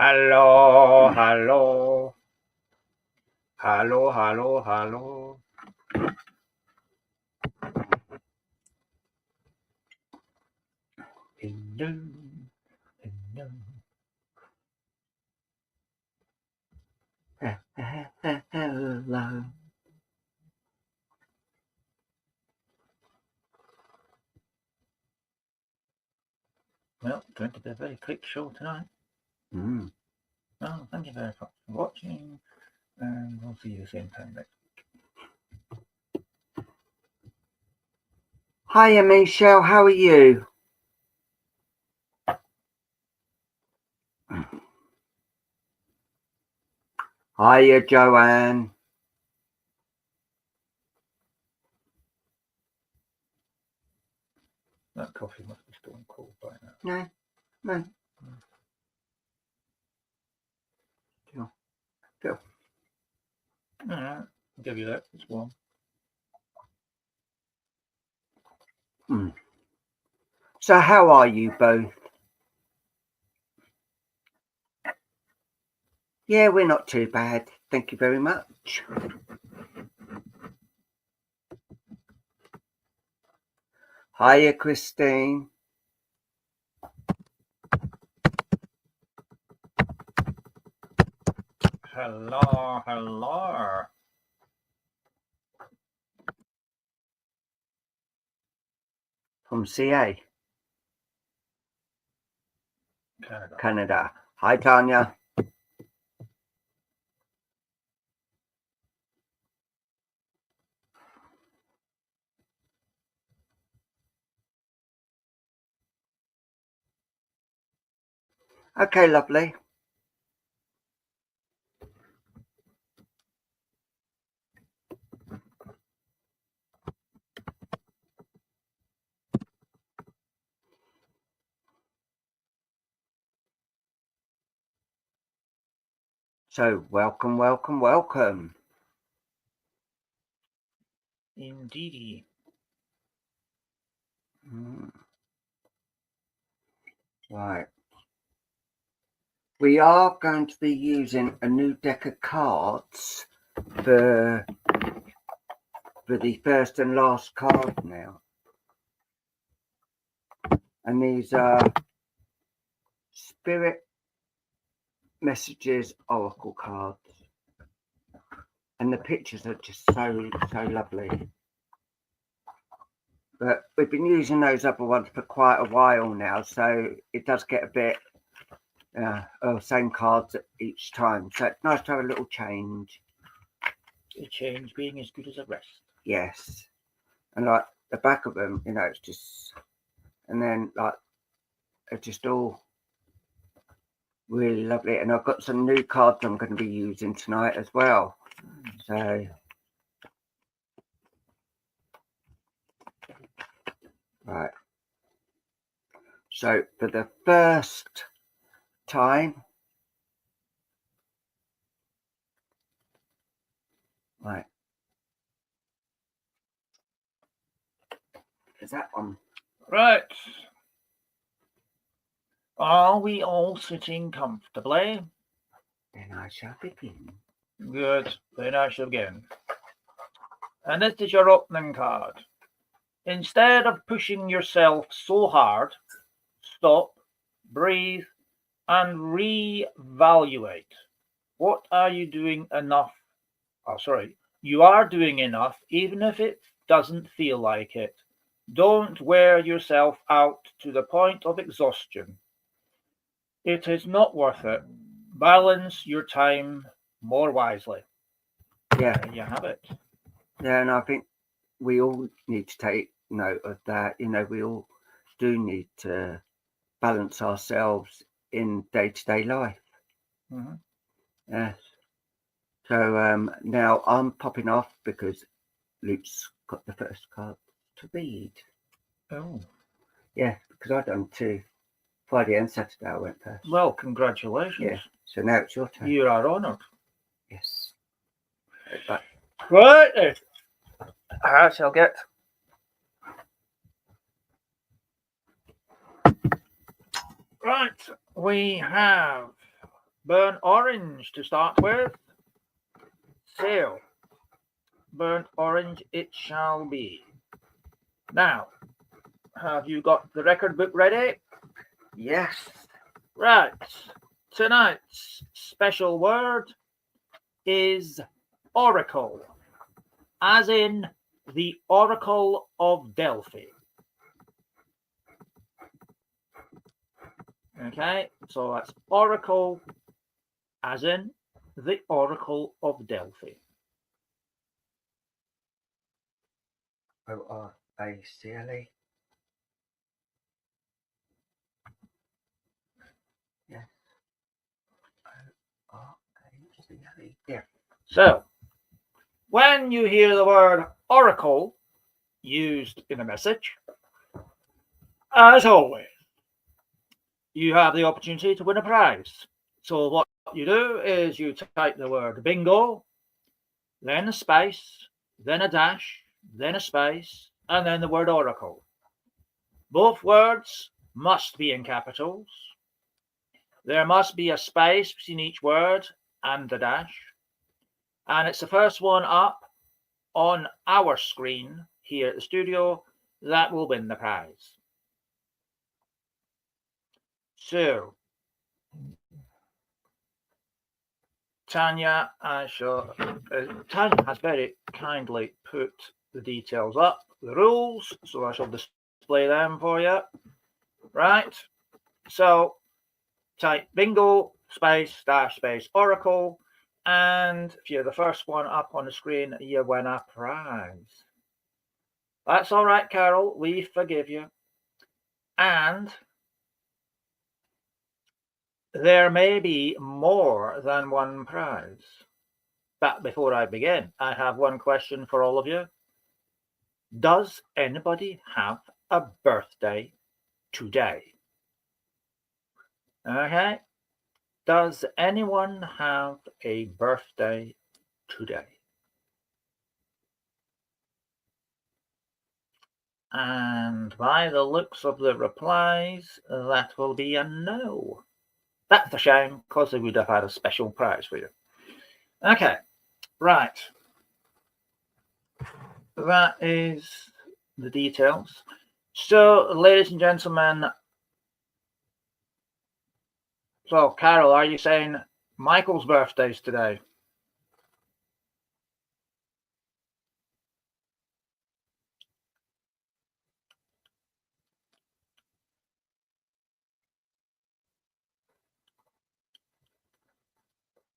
Hello, hello. Hello, hello, hello. Hello, hello. Hello. Well, going to be a very quick show tonight. Well, thank you very much for watching, and we'll see you the same time next week. Hiya, Michelle. How are you? Hiya, Joanne. That coffee must be stone cold by now. No. Still. All right, I'll give you that. It's warm. So how are you both? Yeah, we're not too bad. Thank you very much. Hiya, Christine. Hello, hello. From CA. Canada. Hi, Tanya. Okay, lovely. So, welcome, welcome, welcome. Indeedy. Right. We are going to be using a new deck of cards for the first and last card now. And these are Spirit Messages Oracle cards. And the pictures are just so lovely. But we've been using those other ones for quite a while now, so it does get a bit same cards each time. So it's nice to have a little change. A change being as good as a rest. Yes. And like the back of them, it's just, and then like they're just all really lovely. And I've got some new cards I'm going to be using tonight as well. So right. So for the first time, right, is that one? Right. Are we all sitting comfortably? Then I shall begin. Good. Then I shall begin. And this is your opening card. Instead of pushing yourself so hard, stop, breathe, and reevaluate. What are you doing enough? You are doing enough, even if it doesn't feel like it. Don't wear yourself out to the point of exhaustion. It is not worth it. Balance your time more wisely. Yeah. There you have it. Yeah, and I think we all need to take note of that. We all do need to balance ourselves in day-to-day life. Mm-hmm. Yes. So now I'm popping off because Luke's got the first card to read. Oh. Yeah, because I've done two. Friday and Saturday I went first. Well, congratulations. Yeah. So now it's your turn. You are honoured. Yes. But Right. I shall get. Right. We have burnt orange to start with. So, burnt orange it shall be. Now, have you got the record book ready? Yes. Right. Tonight's special word is oracle, as in the Oracle of Delphi. Okay, so that's oracle, as in the Oracle of Delphi. O-R-A-C-L-E. Yes. O-R-A-C-L-E. Yeah. So, when you hear the word oracle used in a message, as always, you have the opportunity to win a prize. So what you do is you type the word bingo, then a space, then a dash, then a space, and then the word oracle. Both words must be in capitals. There must be a space between each word and the dash. And it's the first one up on our screen here at the studio that will win the prize. So, Tanya has very kindly put the details up, the rules, so I shall display them for you. Right, so type bingo, space, dash, space, oracle, and if you're the first one up on the screen, you win a prize. That's all right, Carol, we forgive you. And there may be more than one prize. But before I begin, I have one question for all of you. Does anybody have a birthday today? Okay. Does anyone have a birthday today? And by the looks of the replies, that will be a no. That's a shame, because they would have had a special prize for you. Okay, right. That is the details. So, ladies and gentlemen, so Carol, are you saying Michael's birthday's today?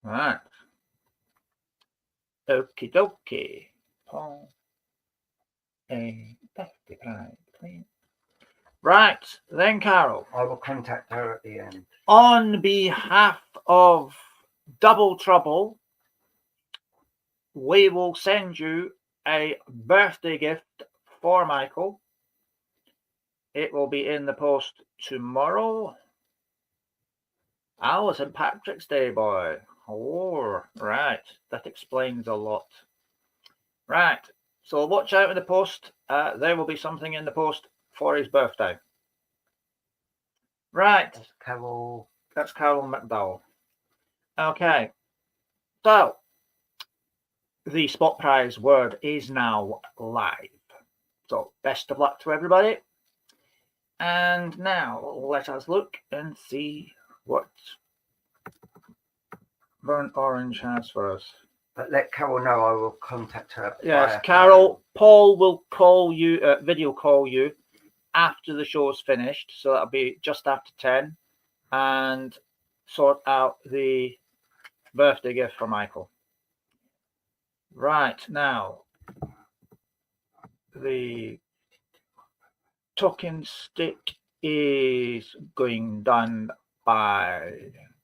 Right. Okie dokie. Paul, a birthday prize, please. Right, then Carol. I will contact her at the end. On behalf of Double Trouble, we will send you a birthday gift for Michael. It will be in the post tomorrow. Oh, it's St. Patrick's Day, boy. Oh, right. That explains a lot. Right. So watch out in the post. There will be something in the post for his birthday. Right. That's Carol. That's Carol McDowell. Okay. So the spot prize word is now live. So best of luck to everybody. And now let us look and see what Burnt Orange has for us. But let Carol know I will contact her. Yes, Carol, Paul will call you, video call you after the show's finished. So that'll be just after 10, and sort out the birthday gift for Michael. Right, now, the talking stick is going done by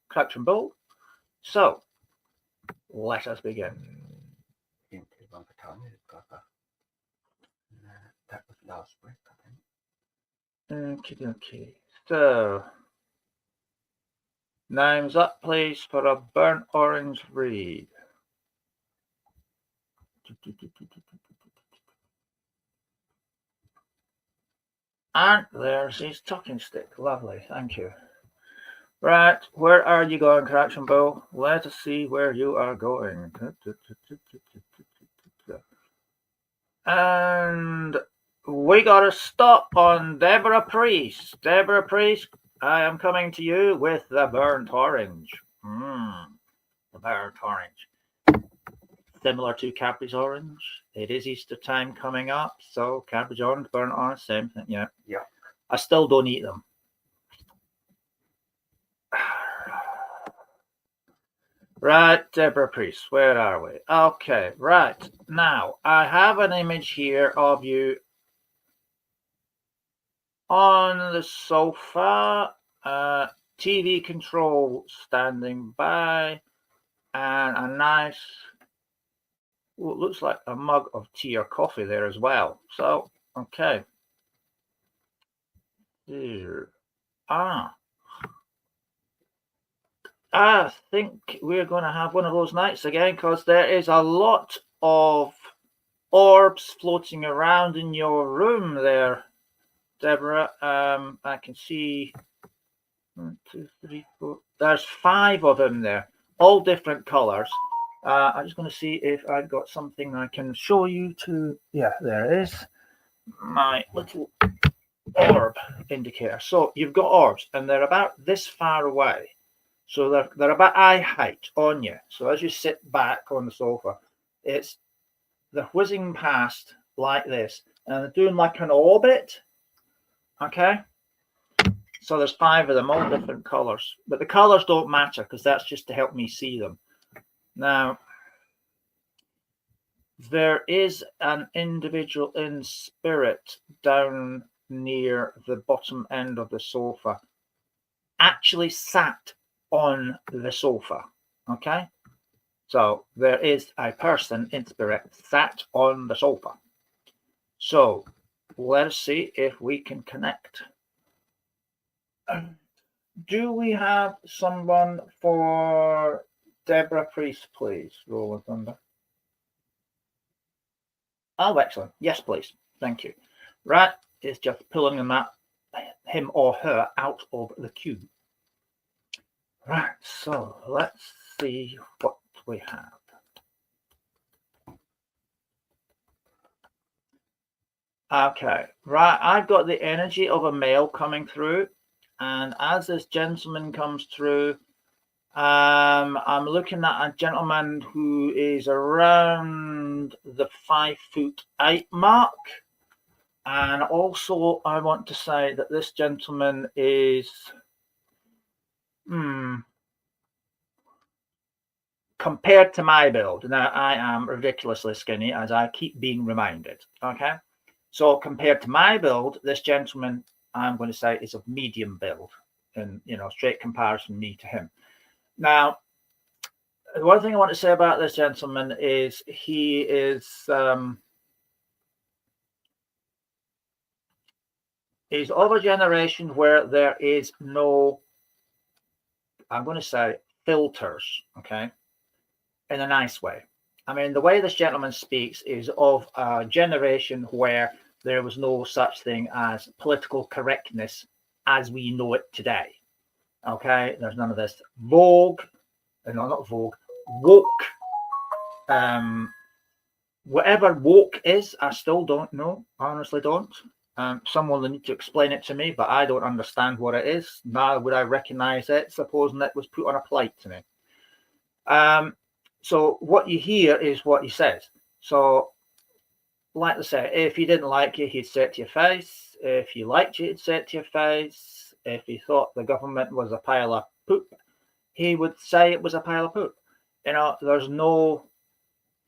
Crouch and Bull. So, let us begin. That was last week, I think. Okay. So, names up, please, for a burnt orange read. And there's his talking stick. Lovely, thank you. Right, where are you going, Correction Bull? Let us see where you are going. And we got to stop on Deborah Priest. Deborah Priest, I am coming to you with the burnt orange. The burnt orange. Similar to Capri's orange. It is Easter time coming up, so Capri's orange, burnt orange, same thing. Yeah. I still don't eat them. Right, Deborah Priest, where are we? Okay, right. Now, I have an image here of you on the sofa, TV control standing by, and a nice, well, it looks like a mug of tea or coffee there as well. So, okay. Here. I think we're going to have one of those nights again, because there is a lot of orbs floating around in your room there, Deborah. I can see 1, 2, 3, 4. There's 5 of them there, all different colors. I'm just going to see if I've got something I can show you to. Yeah, there it is. My little orb indicator. So you've got orbs, and they're about this far away. So they're about eye height on you. So as you sit back on the sofa, they're whizzing past like this, and they're doing like an orbit. Okay. So there's 5 of them, all different colors, but the colors don't matter because that's just to help me see them. Now, there is an individual in spirit down near the bottom end of the sofa, actually sat on the sofa. Okay, so there is a person in spirit sat on the sofa. So let us see if we can connect. Do we have someone for Deborah Priest, please? Roll of thunder. Oh, excellent. Yes, please. Thank you. Right, it's just pulling him or her out of the queue. Right, so let's see what we have. Okay, right, I've got the energy of a male coming through, and as this gentleman comes through, I'm looking at a gentleman who is around the 5'8" mark, and also I want to say that this gentleman is compared to my build. Now, I am ridiculously skinny, as I keep being reminded. Okay, so compared to my build, this gentleman, I'm going to say, is of medium build, and straight comparison me to him. Now, the one thing I want to say about this gentleman is he is he's of a generation where there is no, I'm going to say, filters, okay, in a nice way. I mean, the way this gentleman speaks is of a generation where there was no such thing as political correctness as we know it today. Okay, there's none of this vogue, no, not vogue, woke. Whatever woke is, I still don't know. Honestly, don't. Someone will need to explain it to me, but I don't understand what it is. Now would I recognize it, supposing it was put on a plate to me. So what you hear is what he says. So, like I say, if he didn't like you, he'd say it to your face. If he liked you, he'd say it to your face. If he thought the government was a pile of poop, he would say it was a pile of poop. There's no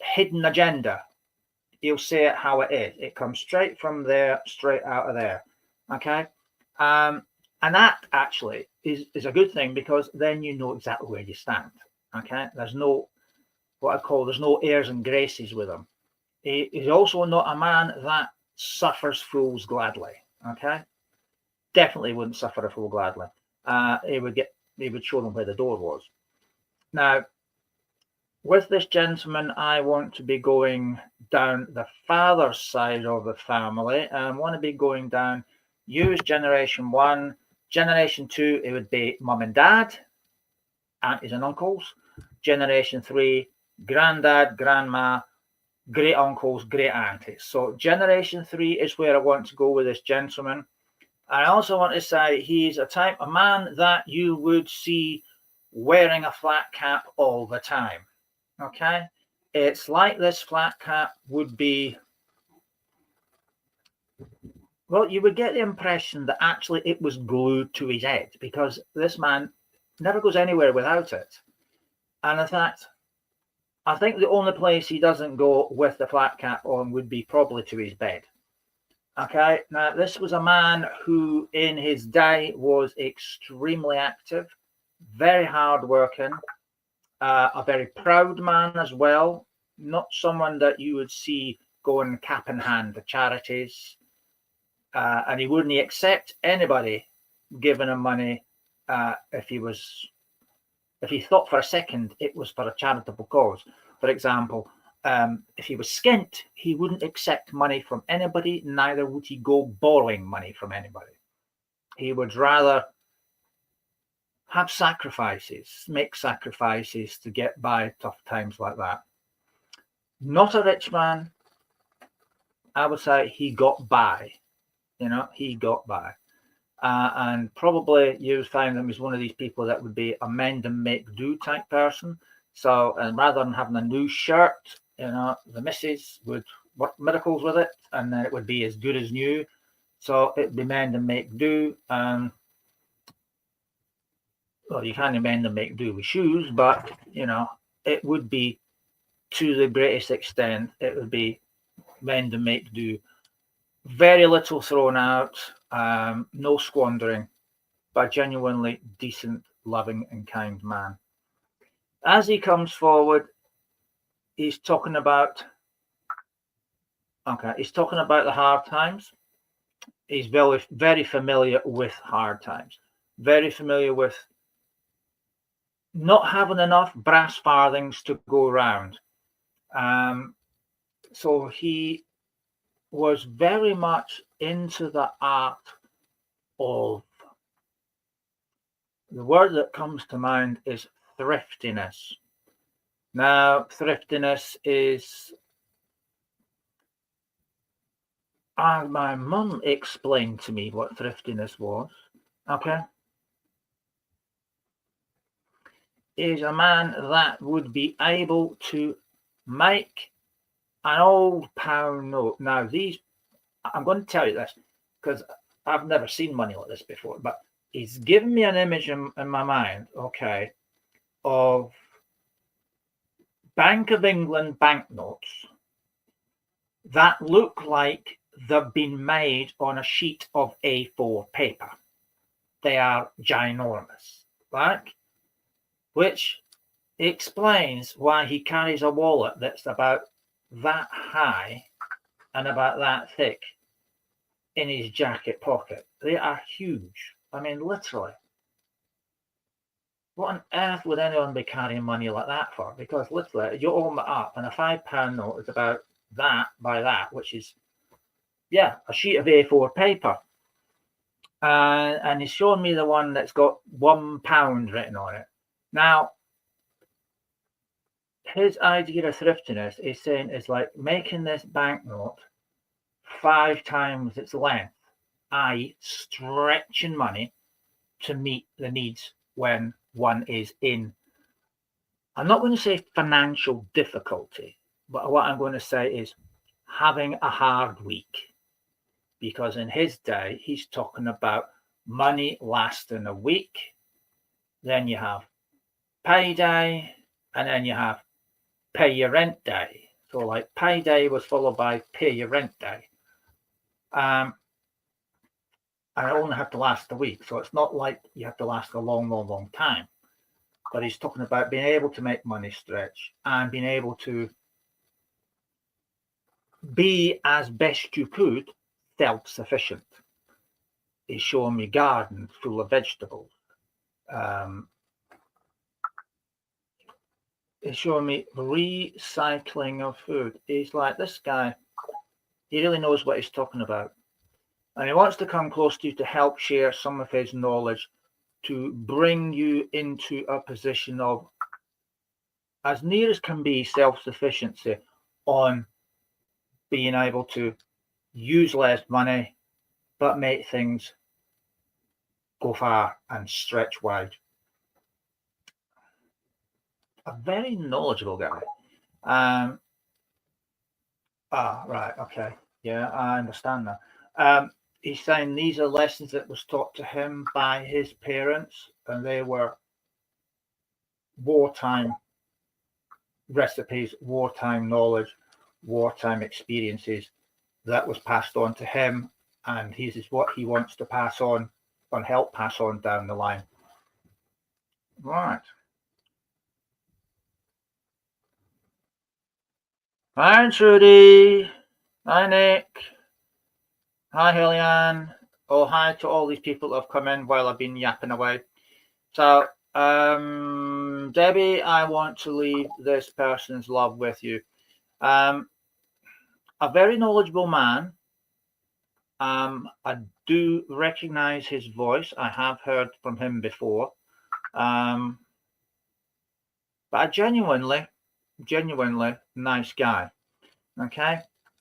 hidden agenda. He'll say it how it is. It comes straight from there, straight out of there. Okay? And that actually is a good thing, because then you know exactly where you stand. Okay? There's no, there's no airs and graces with him. He's also not a man that suffers fools gladly. Okay? Definitely wouldn't suffer a fool gladly. He would show them where the door was. Now, with this gentleman, I want to be going down the father's side of the family, and want to be going down, use generation 1, Generation 2, it would be mum and dad, aunties and uncles. Generation 3, granddad, grandma, great uncles, great aunties. So generation 3 is where I want to go with this gentleman. I also want to say he's a man that you would see wearing a flat cap all the time. Okay, it's like this flat cap would be, well, you would get the impression that actually it was glued to his head, because this man never goes anywhere without it. And in fact, I think the only place he doesn't go with the flat cap on would be probably to his bed. Okay, now this was a man who in his day was extremely active, very hardworking, a very proud man as well, not someone that you would see going cap in hand to charities, and he wouldn't accept anybody giving him money if he thought for a second it was for a charitable cause. For example, if he was skint, he wouldn't accept money from anybody, neither would he go borrowing money from anybody. He would rather have sacrifices, make sacrifices to get by tough times like that. Not a rich man. I would say he got by. He got by. And probably you would find him as one of these people that would be a mend and make do type person. So, and rather than having a new shirt, the missus would work miracles with it, and then it would be as good as new. So it'd be mend and make do. Well, you can't mend and make do with shoes, but it would be, to the greatest extent, it would be mend and make do. Very little thrown out, no squandering, but genuinely decent, loving, and kind man. As he comes forward, he's talking about the hard times. He's very, very familiar with hard times, very familiar with not having enough brass farthings to go around. So he was very much into the art of, the word that comes to mind is thriftiness. Now, thriftiness is, my mum explained to me what thriftiness was. Okay, is a man that would be able to make an old pound note. Now, I'm going to tell you this because I've never seen money like this before, but he's given me an image in my mind, okay, of Bank of England banknotes that look like they've been made on a sheet of A4 paper. They are ginormous, right? Which explains why he carries a wallet that's about that high and about that thick in his jacket pocket. They are huge. I mean, literally. What on earth would anyone be carrying money like that for? Because literally, you open it up and a £5 note is about that by that, which is, a sheet of A4 paper. And he's showing me the one that's got £1 written on it. Now, his idea of thriftiness is saying it's like making this banknote 5 times its length, i.e. stretching money to meet the needs when one is in, I'm not going to say financial difficulty, but what I'm going to say is having a hard week. Because in his day, he's talking about money lasting a week. Then you have payday, and then you have pay your rent day. So like payday was followed by pay your rent day. And it only have to last a week. So it's not like you have to last a long, long, long time. But he's talking about being able to make money stretch and being able to be, as best you could, self-sufficient. He's showing me gardens full of vegetables. He's showing me recycling of food. He's like, this guy, he really knows what he's talking about. And he wants to come close to you to help share some of his knowledge to bring you into a position of, as near as can be, self-sufficiency on being able to use less money, but make things go far and stretch wide. A very knowledgeable guy. Right, okay. Yeah, I understand now. He's saying these are lessons that was taught to him by his parents, and they were wartime recipes, wartime knowledge, wartime experiences that was passed on to him, and this is what he wants to pass on and help pass on down the line. Right. Hi, Trudy. Hi, Nick. Hi, Helian. Oh, hi to all these people that have come in while I've been yapping away. So, Debbie, I want to leave this person's love with you. A very knowledgeable man. I do recognize his voice. I have heard from him before. But a genuinely nice guy. Okay,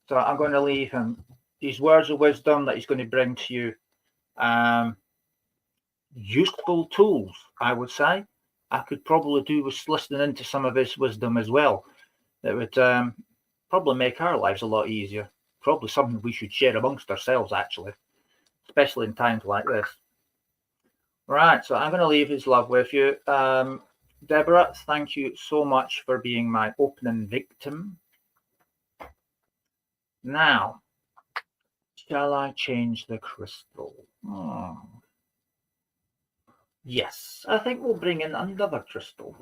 so I'm going to leave him these words of wisdom that he's going to bring to you. Useful tools, I would say. I could probably do with listening into some of his wisdom as well. It would probably make our lives a lot easier. Probably something we should share amongst ourselves, actually, especially in times like this. Right, so I'm going to leave his love with you. Deborah, thank you so much for being my opening victim. Now, shall I change the crystal? Yes, I think we'll bring in another crystal.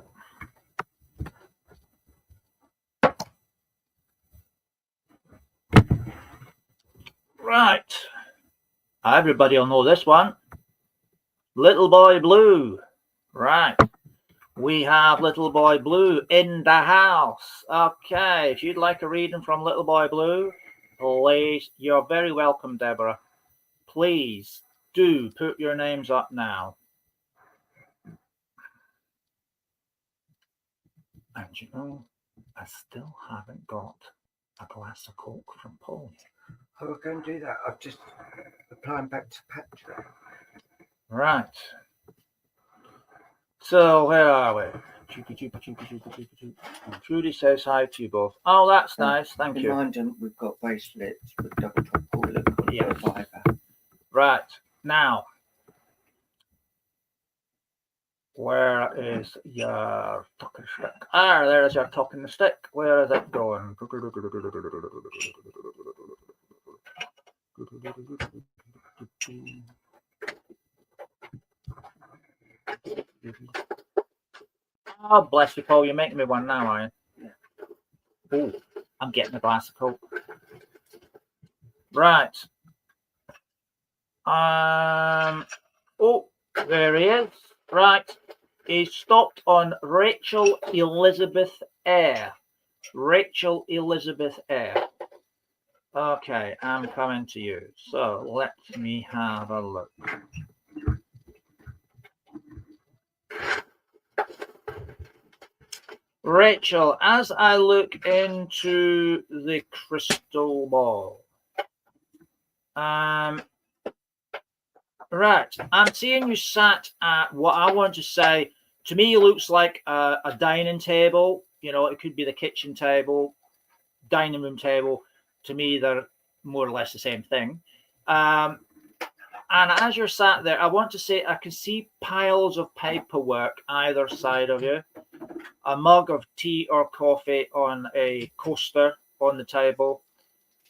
Right. Everybody will know this one. Little Boy Blue. Right. We have Little Boy Blue in the house. Okay, if you'd like a reading from Little Boy Blue, please, you're very welcome, Deborah. Please do put your names up now. And you know, I still haven't got a glass of Coke from Paul. I will go and do that. I'm just replying back to Patrick. Right. So where are we? Trudy says hi to you both. Oh, that's nice. Thank you. Remind them we've got bracelets with DoubleTrouble. Yes. Right. Now, where is your talking stick? Ah, there's your talking stick. Where is it going? Oh, bless you, Paul. You're making me one now, are you? Yeah. Oh, I'm getting a glass of Coke. Right. Oh, there he is. Right. He's stopped on Rachel Elizabeth Eyre. Rachel Elizabeth Eyre. Okay, I'm coming to you. So let me have a look. Rachel, as I look into the crystal ball, right, I'm seeing you sat at what I want to say, to me, it looks like a dining table. You know, it could be the kitchen table, dining room table. To me, they're more or less the same thing. And as you're sat there, I want to say I can see piles of paperwork either side of you. A mug of tea or coffee on a coaster on the table.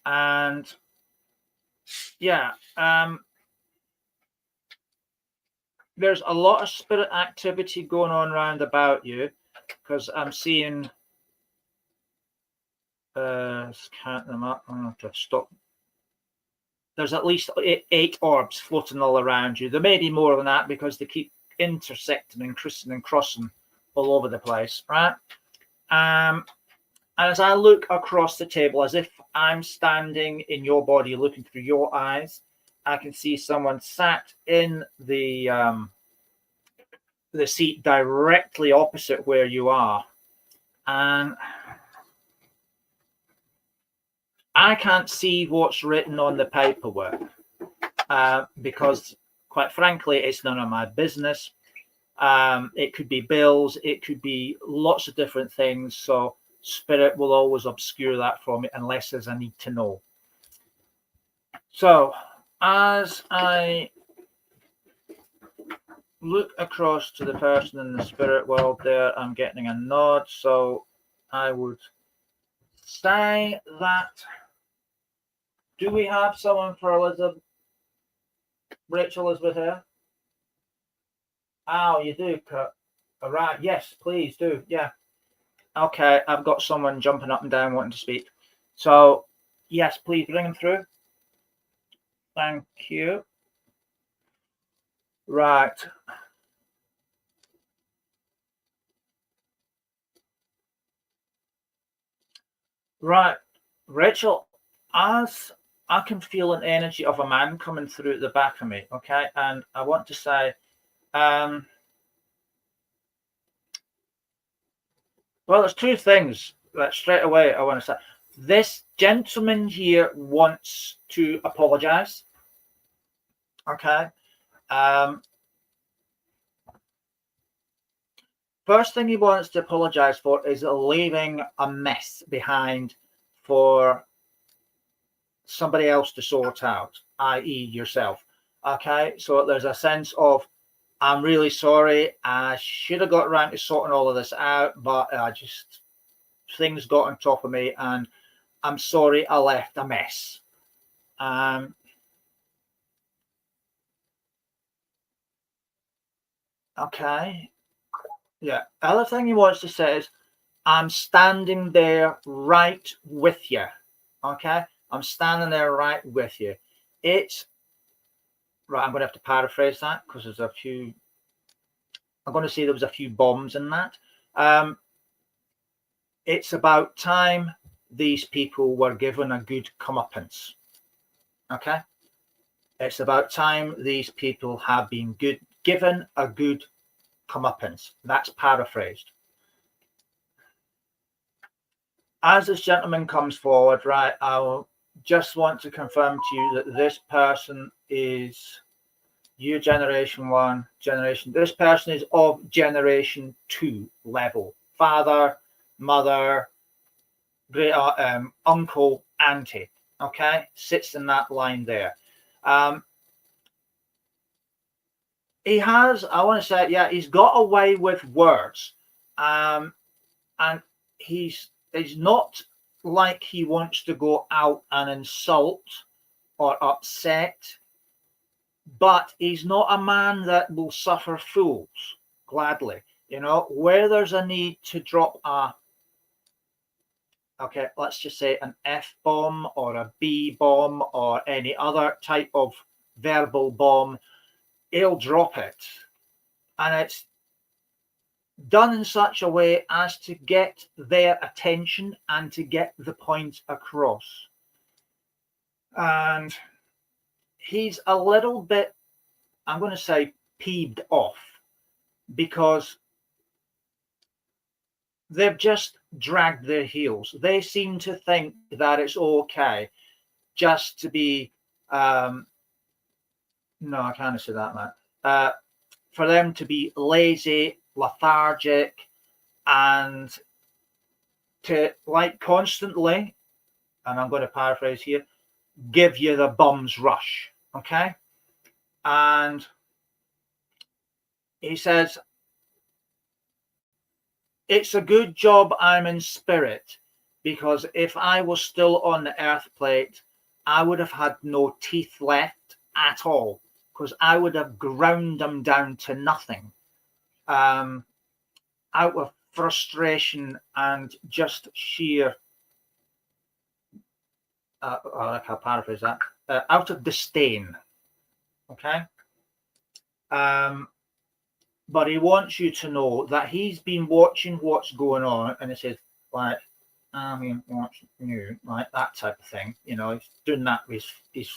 And yeah, there's a lot of spirit activity going on around about you, because I'm seeing let's count them up. I'm going to have to stop. There's at least 8 orbs floating all around you. There may be more than that because they keep intersecting and crossing all over the place, right? And as I look across the table, as if I'm standing in your body, looking through your eyes, I can see someone sat in the seat directly opposite where you are, and I can't see what's written on the paperwork because, quite frankly, it's none of my business. It could be bills, it could be lots of different things. So spirit will always obscure that from me unless there's a need to know. So as I look across to the person in the spirit world there, I'm getting a nod. So I would say that, do we have someone for Elizabeth? Rachel Elizabeth here? Oh, you do, Kurt. All right. Yes, please do. Yeah. Okay. I've got someone jumping up and down wanting to speak. So, yes, please bring them through. Thank you. Right. Right. Rachel, as I can feel an energy of a man coming through at the back of me. Okay. And I want to say, well, there's two things that straight away I want to say. This gentleman here wants to apologize. Okay. First thing he wants to apologize for is leaving a mess behind for somebody else to sort out, i.e. yourself. Okay. So there's a sense of, I'm really sorry. I should have got around to sorting all of this out, but things got on top of me, and I'm sorry I left a mess. Okay. Yeah. Other thing he wants to say is, I'm standing there right with you. Okay. I'm standing there right with you. It's right. I'm going to have to paraphrase that because there's a few. I'm going to say there was a few bombs in that. It's about time these people were given a good comeuppance. Okay. It's about time these people have been given a good comeuppance. That's paraphrased. As this gentleman comes forward, right, I just want to confirm to you that this person is your generation 1, this person is of generation 2 level. Father, mother, great uncle, auntie. Okay, sits in that line there. He has, I want to say, yeah, he's got away with words, and he's not like he wants to go out and insult or upset, but he's not a man that will suffer fools gladly. You know, where there's a need to drop okay, let's just say an F bomb or a B bomb or any other type of verbal bomb, he'll drop it. And it's done in such a way as to get their attention and to get the point across. And he's a little bit, I'm going to say, peeved off because they've just dragged their heels. They seem to think that it's okay just to be, no, I can't say that, Matt. For them to be lazy, lethargic, and to constantly, and I'm going to paraphrase here, give you the bum's rush. Okay. And he says, it's a good job I'm in spirit, because if I was still on the earth plate, I would have had no teeth left at all, because I would have ground them down to nothing out of frustration and just sheer, I'll paraphrase that, out of disdain. Okay. But he wants you to know that he's been watching what's going on, and he says, like, I mean, watching you, like that type of thing. You know, he's doing that with his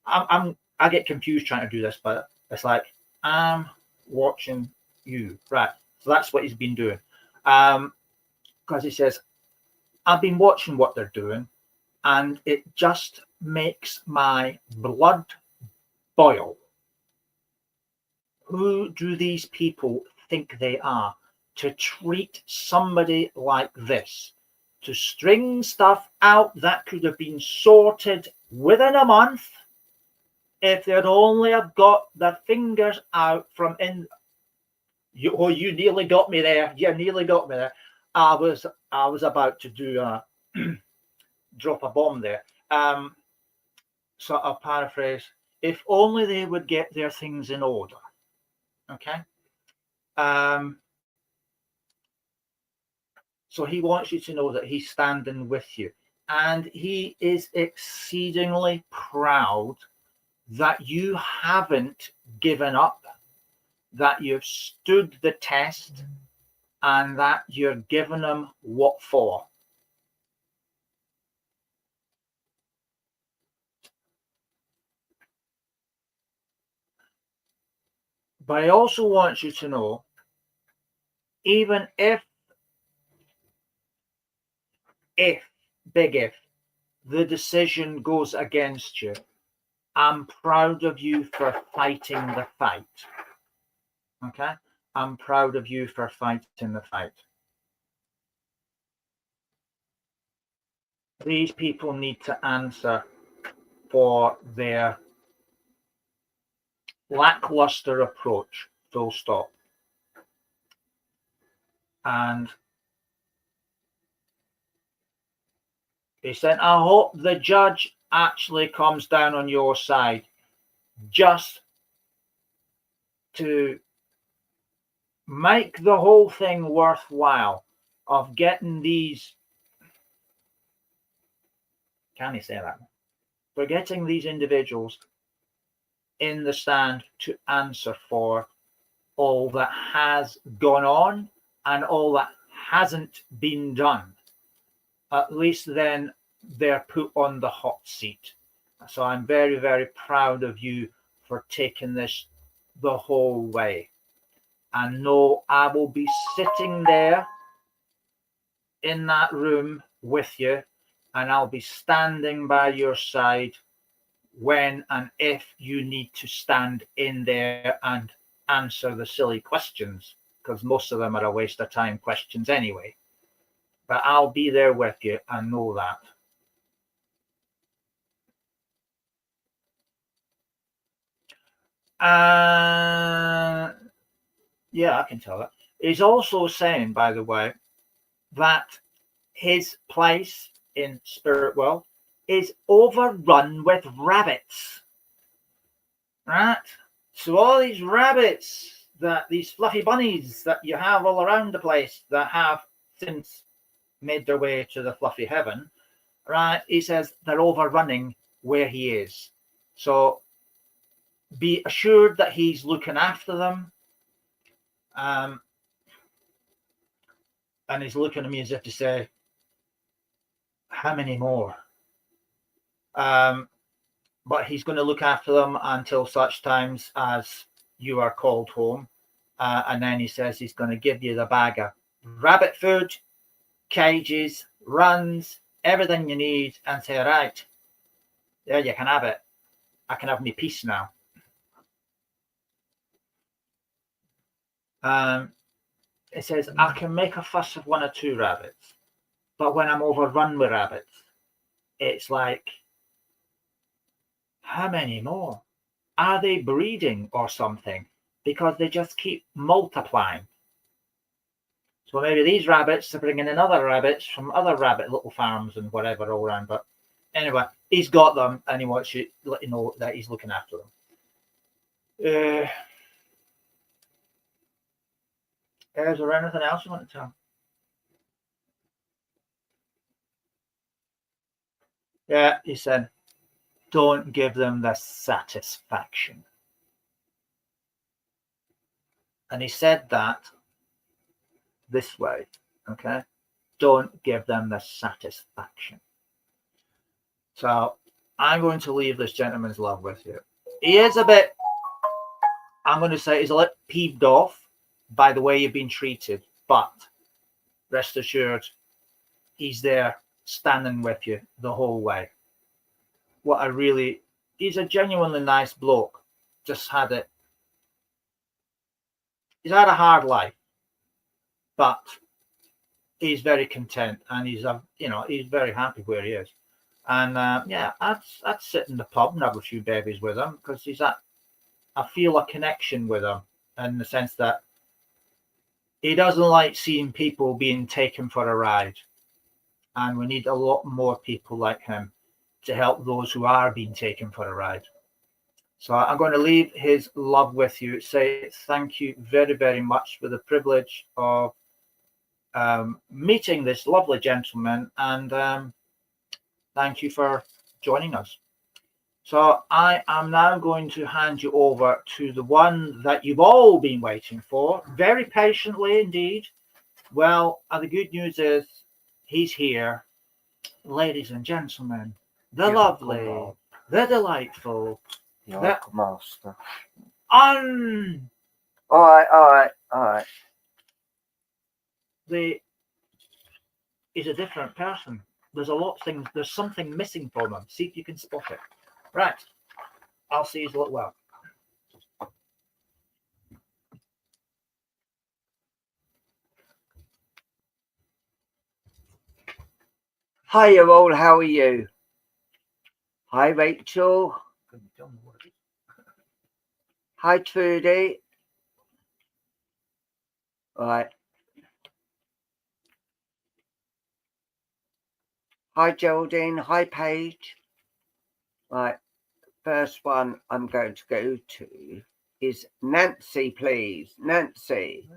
I get confused trying to do this, but it's like, I'm watching you, right? So that's what he's been doing. Because he says, I've been watching what they're doing, and it just makes my blood boil. Who do these people think they are to treat somebody like this? To string stuff out that could have been sorted within a month if they'd only have got their fingers out from in. You nearly got me there. You nearly got me there. I was about to do a drop a bomb there. So I'll paraphrase. If only they would get their things in order. Okay. So he wants you to know that he's standing with you, and he is exceedingly proud that you haven't given up, that you've stood the test, and that you're giving him what for. But I also want you to know, even if, big if, the decision goes against you, I'm proud of you for fighting the fight. Okay? I'm proud of you for fighting the fight. These people need to answer for their lackluster approach, full stop. And he said, I hope the judge actually comes down on your side just to make the whole thing worthwhile of getting these, can he say that? For getting these individuals in the stand to answer for all that has gone on and all that hasn't been done. At least then they're put on the hot seat. So I'm very, very proud of you for taking this the whole way. And know I will be sitting there in that room with you, and I'll be standing by your side when and if you need to stand in there and answer the silly questions, because most of them are a waste of time questions anyway. But I'll be there with you, and know that. Yeah, I can tell that. He's also saying, by the way, that his place in spirit world is overrun with rabbits. Right? So all these rabbits, these fluffy bunnies that you have all around the place that have since made their way to the fluffy heaven, right? He says they're overrunning where he is. So be assured that he's looking after them. And he's looking at me as if to say, how many more? But he's going to look after them until such times as you are called home. And then he says he's going to give you the bag of rabbit food, cages, runs, everything you need, and say, right, there you can have it. I can have me peace now. It says, I can make a fuss of one or two rabbits, but when I'm overrun with rabbits, it's like, how many more? Are they breeding or something? Because they just keep multiplying. So maybe these rabbits are bringing in other rabbits from other rabbit little farms and whatever all around. But anyway, he's got them, and he wants you to let you know that he's looking after them. Is there anything else you want to tell? Yeah, he said, don't give them the satisfaction. And he said that this way, okay? Don't give them the satisfaction. So I'm going to leave this gentleman's love with you. He is a bit, I'm going to say, he's a little peeved off by the way you've been treated, but rest assured, he's there standing with you the whole way. He's a genuinely nice bloke. He's had a hard life, but he's very content, and he's very happy where he is. And I'd sit in the pub and have a few bevies with him, because I feel a connection with him, in the sense that he doesn't like seeing people being taken for a ride, and we need a lot more people like him to help those who are being taken for a ride. So I'm going to leave his love with you. Say thank you very, very much for the privilege of meeting this lovely gentleman, and thank you for joining us. So I am now going to hand you over to the one that you've all been waiting for, very patiently indeed. Well, the good news is he's here. Ladies and gentlemen, the lovely, the delightful, the master. All right. He's a different person. There's something missing from him. See if you can spot it. Right. I'll see you a little while. Hi, you all. How are you? Hi, Rachel. Hi, Trudy. All right. Hi, Geraldine. Hi, Paige. Right. First one I'm going to go to is Nancy, please. Nancy.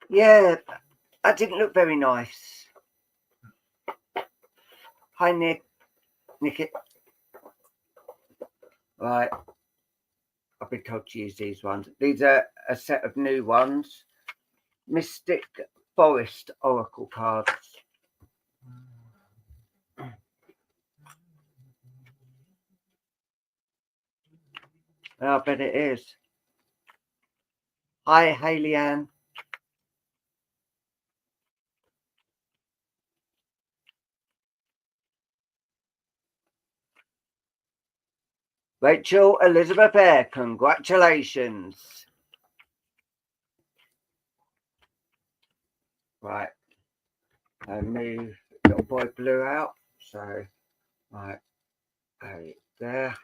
Yeah, that didn't look very nice. Hi, Nick. Right. I've been told to use these ones. These are a set of new ones. Mystic Forest Oracle cards. I bet it is. Hi, Hayley Ann. Rachel Elizabeth Eyre, congratulations. Right. I move little boy blue out. So, right. There.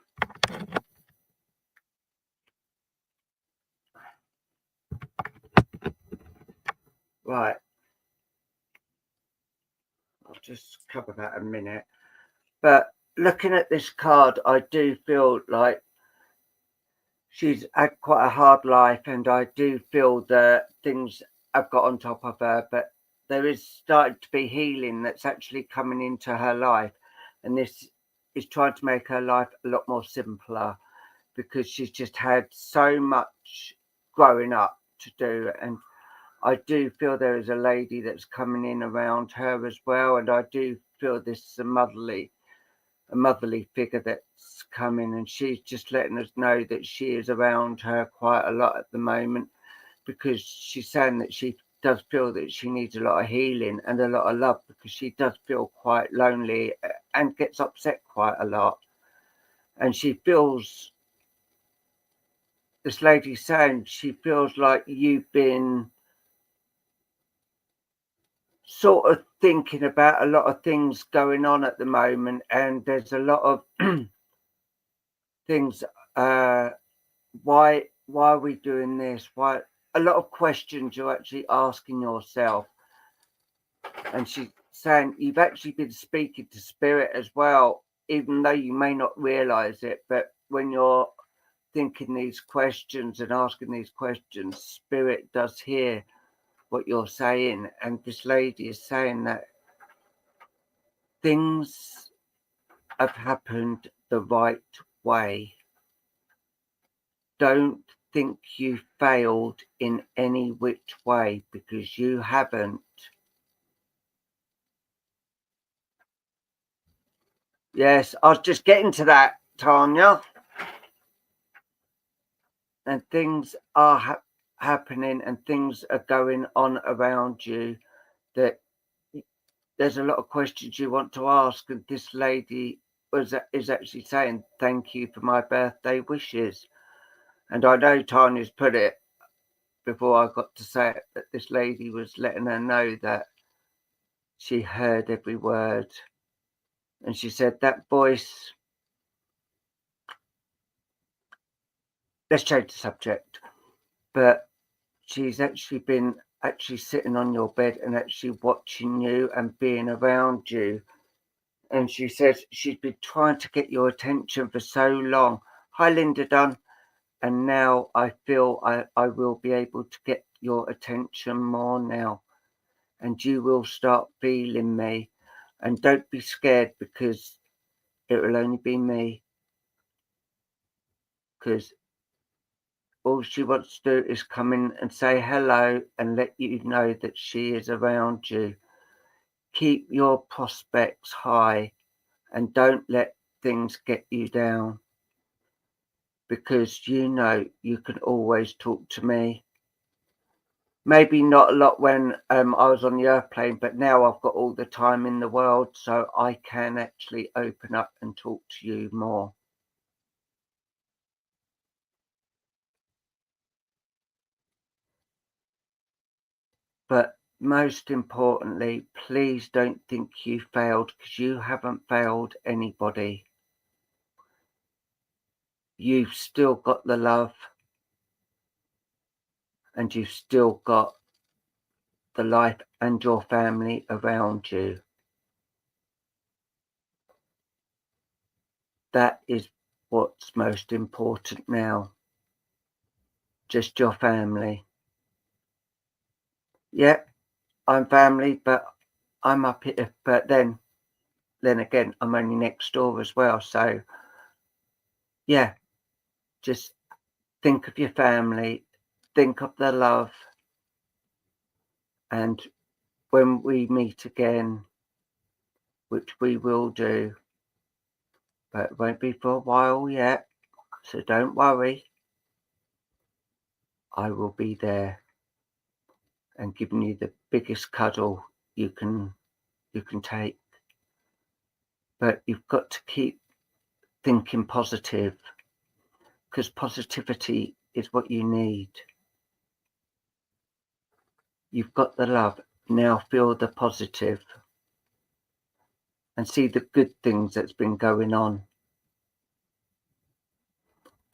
Right. I'll just cover that a minute. But looking at this card, I do feel like she's had quite a hard life, and I do feel that things have got on top of her, but there is starting to be healing that's actually coming into her life, and this is trying to make her life a lot more simpler, because she's just had so much growing up to do. And I do feel there is a lady that's coming in around her as well, and I do feel this is a motherly figure that's coming, and she's just letting us know that she is around her quite a lot at the moment, because she's saying that she does feel that she needs a lot of healing and a lot of love, because she does feel quite lonely and gets upset quite a lot. And she feels, this lady's saying, she feels like you've been sort of thinking about a lot of things going on at the moment, and there's a lot of things. Why are we doing this? Why? A lot of questions you're actually asking yourself. And she's saying you've actually been speaking to spirit as well, even though you may not realize it. But when you're thinking these questions and asking these questions, spirit does hear what you're saying. And this lady is saying that things have happened the right way. Don't think you failed in any which way, because you haven't. Yes, I was just getting to that, Tanya. And things are happening and things are going on around you that there's a lot of questions you want to ask. And this lady is actually saying, thank you for my birthday wishes. And I know Tanya's put it before I got to say it, that this lady was letting her know that she heard every word. And she said that voice, let's change the subject, but she's actually been sitting on your bed and actually watching you and being around you. And she says she's been trying to get your attention for so long. Hi, Linda Dunn. And now I feel I will be able to get your attention more now. And you will start feeling me. And don't be scared, because it will only be me. Because all she wants to do is come in and say hello and let you know that she is around you. Keep your prospects high and don't let things get you down, because you know you can always talk to me. Maybe not a lot when I was on the airplane, but now I've got all the time in the world, so I can actually open up and talk to you more. But most importantly, please don't think you failed, because you haven't failed anybody. You've still got the love, and you've still got the life and your family around you. That is what's most important now. Just your family. Yeah, I'm family, but I'm up here. But then again, I'm only next door as well. So yeah, just think of your family, think of the love, and when we meet again, which we will do, but it won't be for a while yet, so don't worry. I will be there and giving you the biggest cuddle you can take. But you've got to keep thinking positive, because positivity is what you need. You've got the love. Now feel the positive and see the good things that's been going on.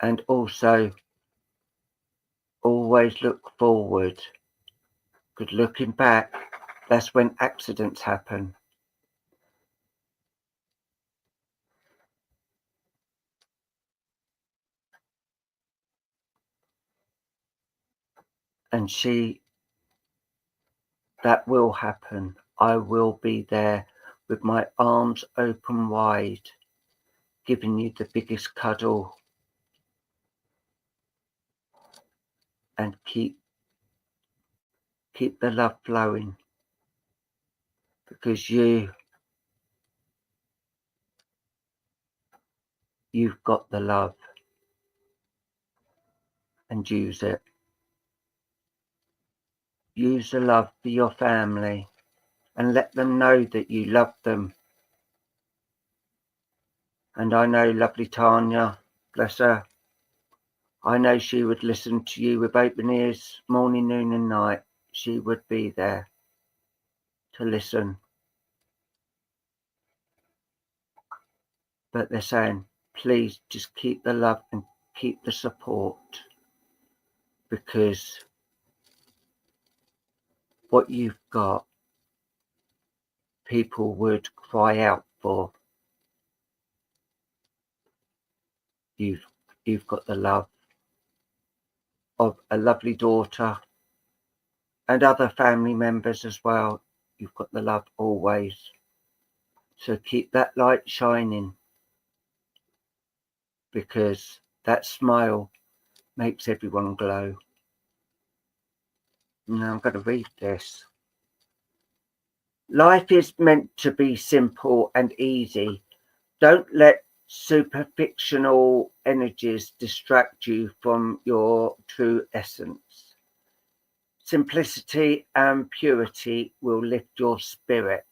And also always look forward, because looking back, that's when accidents happen. And that will happen. I will be there with my arms open wide, giving you the biggest cuddle, and keep the love flowing, because you've got the love, and use it. Use the love for your family and let them know that you love them. And I know lovely Tanya, bless her, I know she would listen to you with open ears morning, noon and night. She would be there to listen. But they're saying, please just keep the love and keep the support, because what you've got, people would cry out for. You've got the love of a lovely daughter and other family members as well. You've got the love always. So keep that light shining, because that smile makes everyone glow. Now I'm going to read this. Life is meant to be simple and easy. Don't let superficial energies distract you from your true essence. Simplicity and purity will lift your spirit.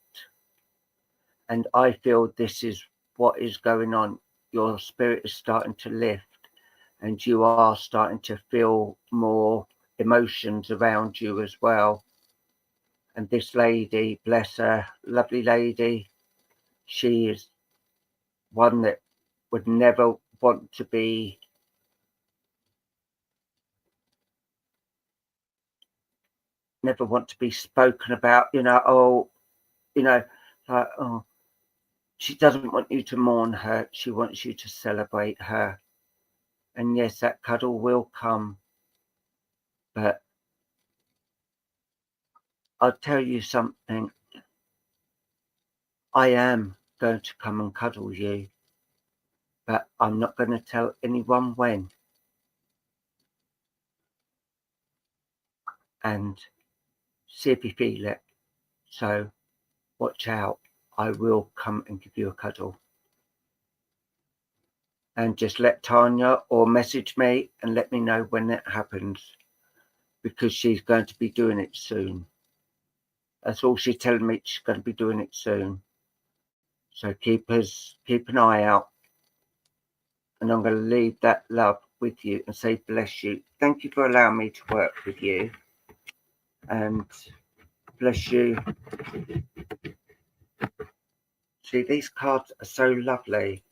And I feel this is what is going on. Your spirit is starting to lift, and you are starting to feel more emotions around you as well. And this lady, bless her, lovely lady, she is one that would never want to be spoken about, she doesn't want you to mourn her. She wants you to celebrate her. And yes, that cuddle will come. But I'll tell you something. I am going to come and cuddle you, but I'm not going to tell anyone when. And see if you feel it. So watch out. I will come and give you a cuddle. And just let Tanya or message me and let me know when it happens, because she's going to be doing it soon. That's all she's telling me. She's going to be doing it soon. So keep an eye out. And I'm going to leave that love with you and say bless you. Thank you for allowing me to work with you. And bless you. See, these cards are so lovely.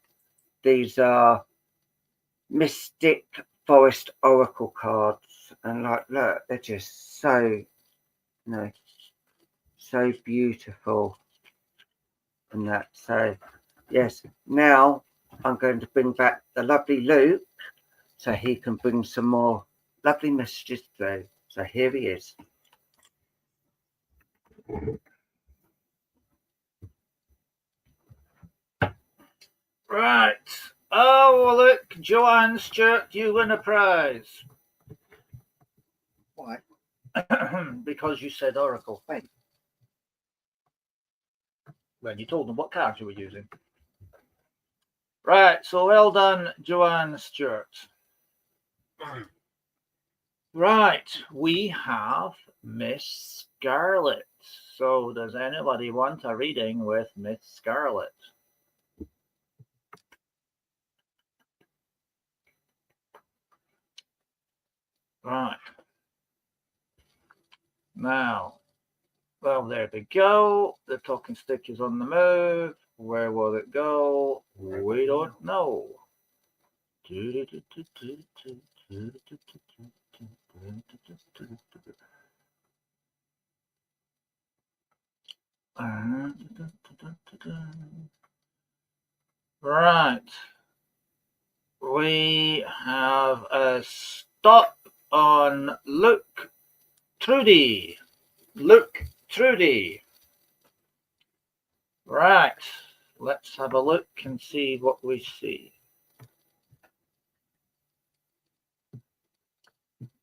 These are Mystic Forest Oracle cards. And like, look, they're just so, so beautiful. And that, so yes, now I'm going to bring back the lovely Luke so he can bring some more lovely messages through. So here he is. Right. Oh, look, Joanne Stewart, you win a prize. Why? Because you said Oracle. When? When you told them what cards you were using. Right, so well done, Joanne Stewart. Right, we have Miss Scarlet. So does anybody want a reading with Miss Scarlet? Right. Now, well, there we go. The talking stick is on the move. Where will it go? We don't know. Right. We have a stop on Luke Trudy. Luke Trudy. Right. Let's have a look and see what we see.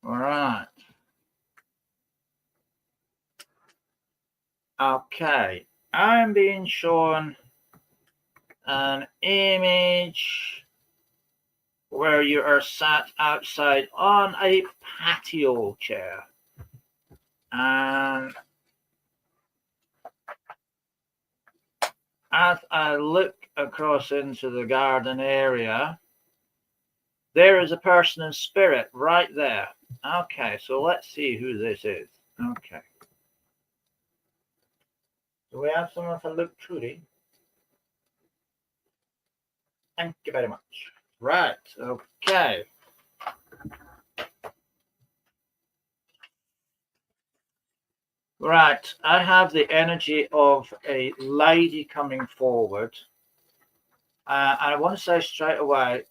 All right. Okay. I'm being shown an image where you are sat outside on a patio chair. And as I look across into the garden area, there is a person in spirit right there. Okay, so let's see who this is. Okay. Do we have someone for Luke Trudy? Thank you very much. Right, okay. Right, I have the energy of a lady coming forward. I want to say straight away,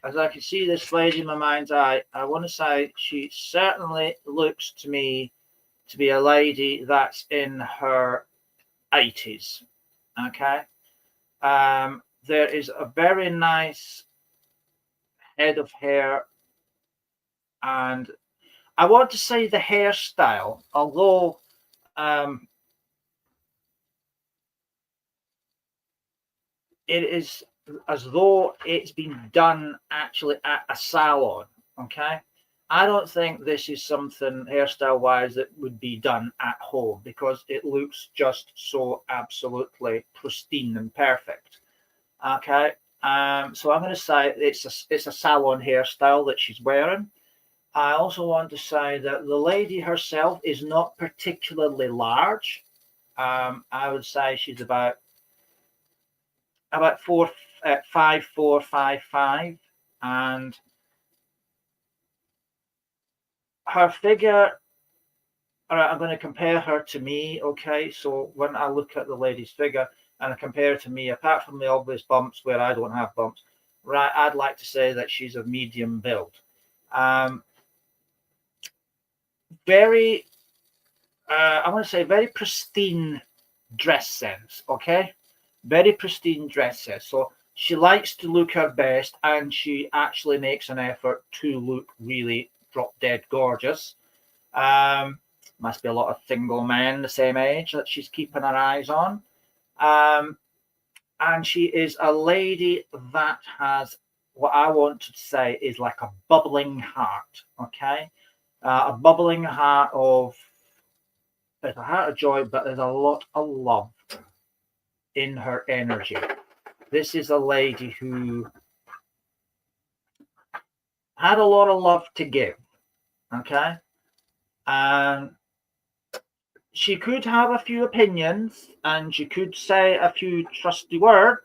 as I can see this lady in my mind's eye, I want to say she certainly looks to me to be a lady that's in her 80s. Okay. There is a very nice head of hair And I want to say the hairstyle, although it is as though it's been done actually at a salon. Okay, I don't think this is something hairstyle wise that would be done at home, because it looks just so absolutely pristine and perfect. Okay, so I'm going to say it's a salon hairstyle that she's wearing. I also want to say that the lady herself is not particularly large. I would say she's about 5'4", 5'5", and her figure. All right, I'm going to compare her to me. Okay, so when I look at the lady's figure and I compare her to me, apart from the obvious bumps where I don't have bumps, right, I'd like to say that she's of medium build. Very, I want to say very pristine dress sense. Okay, very pristine dress sense. So she likes to look her best, and she actually makes an effort to look really drop dead gorgeous. Must be a lot of single men the same age that she's keeping her eyes on. And she is a lady that has what I want to say is like a bubbling heart. Okay, a bubbling heart of, it's a heart of joy, but there's a lot of love in her energy. This is a lady who had a lot of love to give. Okay, and she could have a few opinions and she could say a few trusty words,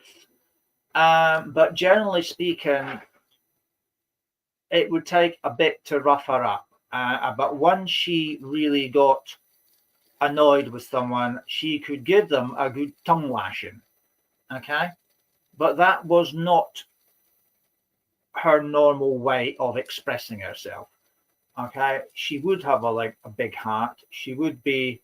but generally speaking, it would take a bit to rough her up. But once she really got annoyed with someone, she could give them a good tongue lashing. Okay, but that was not her normal way of expressing herself. Okay, she would have a big heart. She would be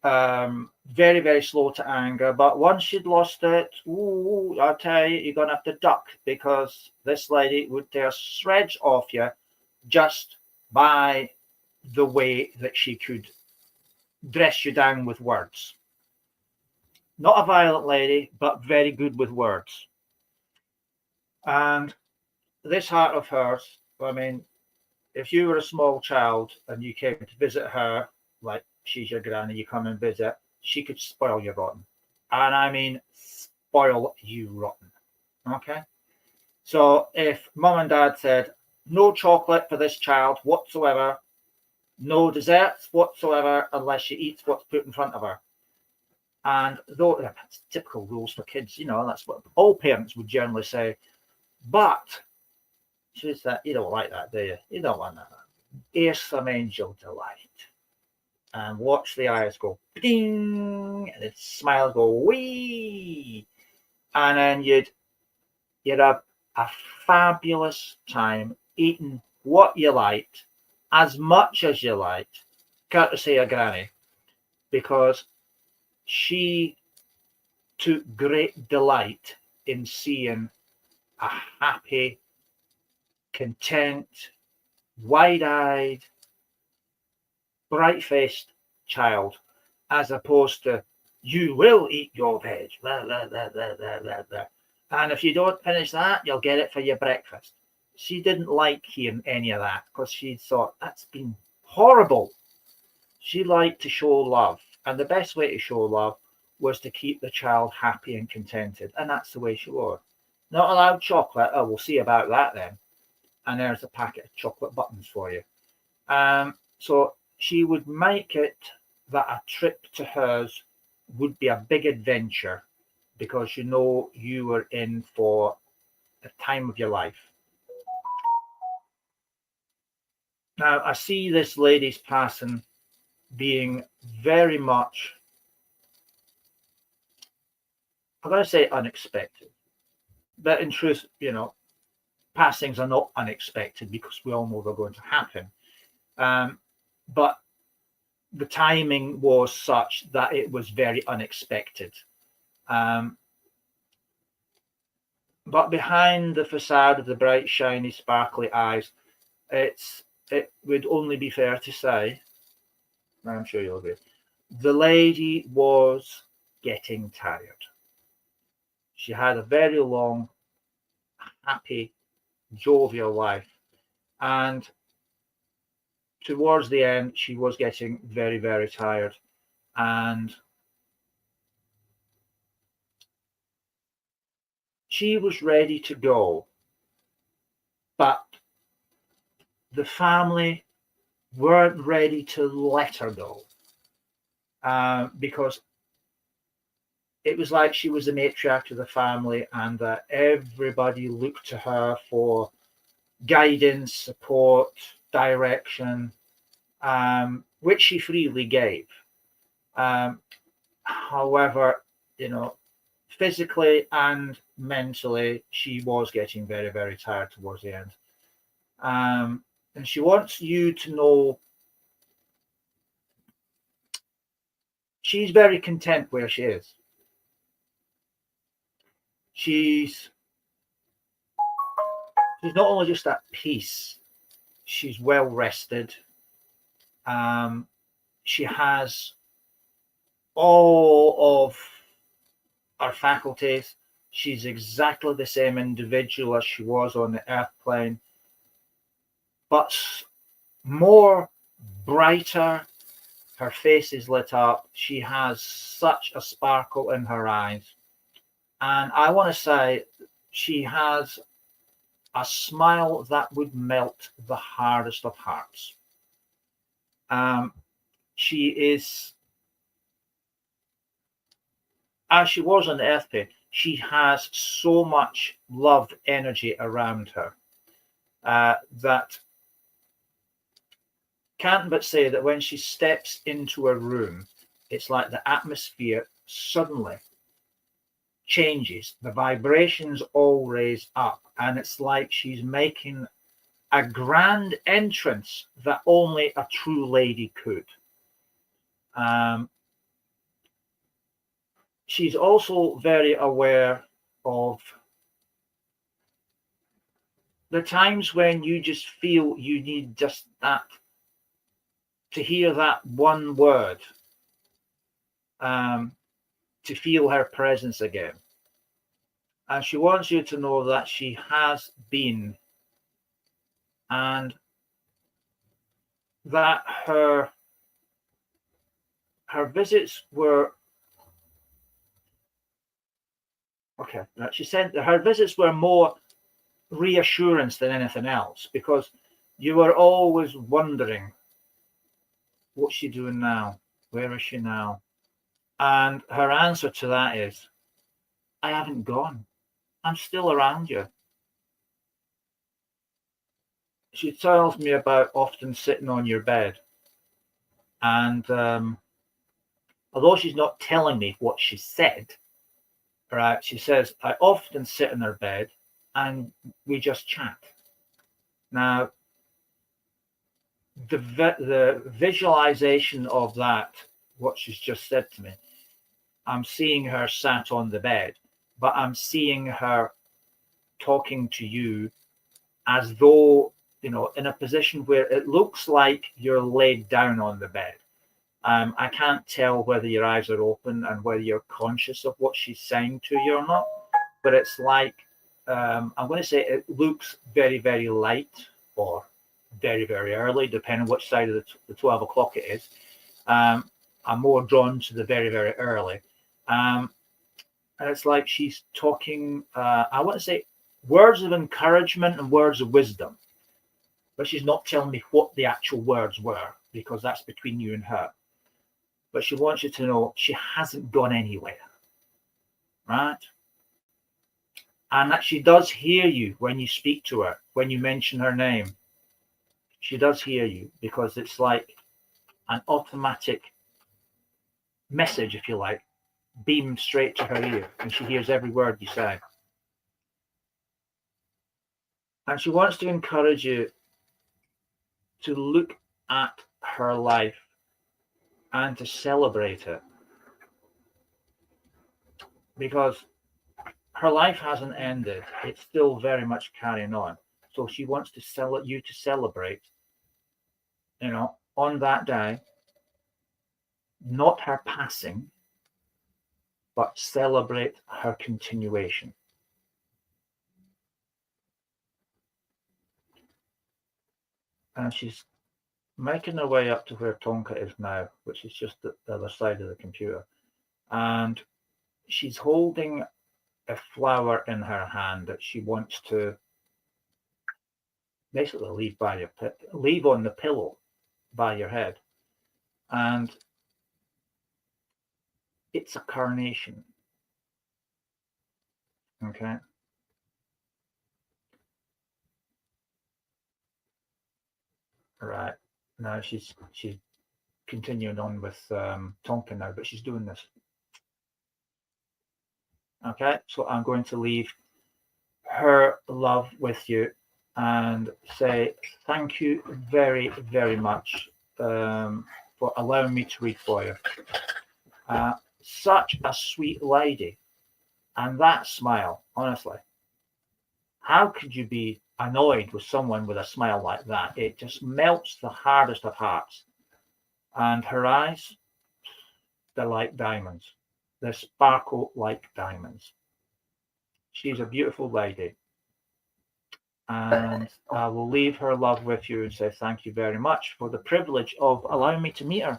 very, very slow to anger, but once she'd lost it, I'll tell you, you're gonna have to duck, because this lady would tear shreds off you just by the way that she could dress you down with words. Not a violent lady, but very good with words. And this heart of hers, I mean, if you were a small child and you came to visit her, like she's your granny, you come and visit, she could spoil you rotten. And I mean, spoil you rotten. Okay? So if mum and dad said, no chocolate for this child whatsoever, no desserts whatsoever unless she eats what's put in front of her. And though that's typical rules for kids, that's what all parents would generally say. But she said, you don't like that, do you? You don't want that. Here's some angel delight. And watch the eyes go ding, and the smile go wee, and then you'd have a fabulous time eating what you liked, as much as you liked, courtesy of Granny, because she took great delight in seeing a happy, content, wide-eyed, bright-faced child, as opposed to, you will eat your veg, blah, blah, blah, blah, blah, blah, blah. And if you don't finish that, you'll get it for your breakfast. She didn't like hearing any of that, because she thought, that's been horrible. She liked to show love, and the best way to show love was to keep the child happy and contented, and that's the way she was. Not allowed chocolate? Oh, we'll see about that then. And there's a packet of chocolate buttons for you. So she would make it that a trip to hers would be a big adventure, because you were in for the time of your life. Now, I see this lady's passing being very much, I'm going to say unexpected. But in truth, passings are not unexpected, because we all know they're going to happen. But the timing was such that it was very unexpected. But behind the facade of the bright, shiny, sparkly eyes, it would only be fair to say, I'm sure you'll agree, the lady was getting tired. She had a very long, happy, jovial life, and towards the end, she was getting very, very tired, and she was ready to go, but the family weren't ready to let her go, because it was like she was the matriarch of the family, and that everybody looked to her for guidance, support, direction, which she freely gave. However, physically and mentally, she was getting very, very tired towards the end. And she wants you to know she's very content where she is. She's not only just at peace, she's well rested. She has all of her faculties. She's exactly the same individual as she was on the earth plane, but more brighter. Her face is lit up. She has such a sparkle in her eyes. And I want to say she has a smile that would melt the hardest of hearts. She is, as she was on the earth plane, she has so much love energy around her that can't but say that when she steps into a room, it's like the atmosphere suddenly changes. The vibrations all raise up, and it's like she's making a grand entrance that only a true lady could. She's also very aware of the times when you just feel you need just that, to hear that one word, to feel her presence again. And she wants you to know that she has been, and that her visits were okay. She said that her visits were more reassurance than anything else, because you were always wondering, what's she doing now? Where is she now? And her answer to that is, I haven't gone. I'm still around you. She tells me about often sitting on your bed. And although she's not telling me what she said, right, she says, I often sit in her bed and we just chat. Now, the visualization of that, what she's just said to me, I'm seeing her sat on the bed, but I'm seeing her talking to you as though, in a position where it looks like you're laid down on the bed. I can't tell whether your eyes are open and whether you're conscious of what she's saying to you or not, but it's like, I'm going to say it looks very, very light or very, very early, depending on which side of the 12 o'clock it is. I'm more drawn to the very, very early. And it's like she's talking, I want to say, words of encouragement and words of wisdom, but she's not telling me what the actual words were, because that's between you and her. But she wants you to know she hasn't gone anywhere, right? And that she does hear you when you speak to her, when you mention her name. She does hear you, because it's like an automatic message, if you like, beamed straight to her ear, and she hears every word you say. And she wants to encourage you to look at her life and to celebrate it, because her life hasn't ended. It's still very much carrying on. So she wants to you to celebrate, on that day, not her passing, but celebrate her continuation. And she's making her way up to where Tonka is now, which is just the other side of the computer. And she's holding a flower in her hand that she wants to basically leave on the pillow by your head. And it's a carnation. Okay. Right. Now she's continuing on with Tonka now, but she's doing this. Okay, so I'm going to leave her love with you and say thank you very, very much for allowing me to read for you. Such a sweet lady. And that smile, honestly. How could you be annoyed with someone with a smile like that? It just melts the hardest of hearts. And her eyes, they're like diamonds. They sparkle like diamonds. She's a beautiful lady. And I will leave her love with you and say thank you very much for the privilege of allowing me to meet her.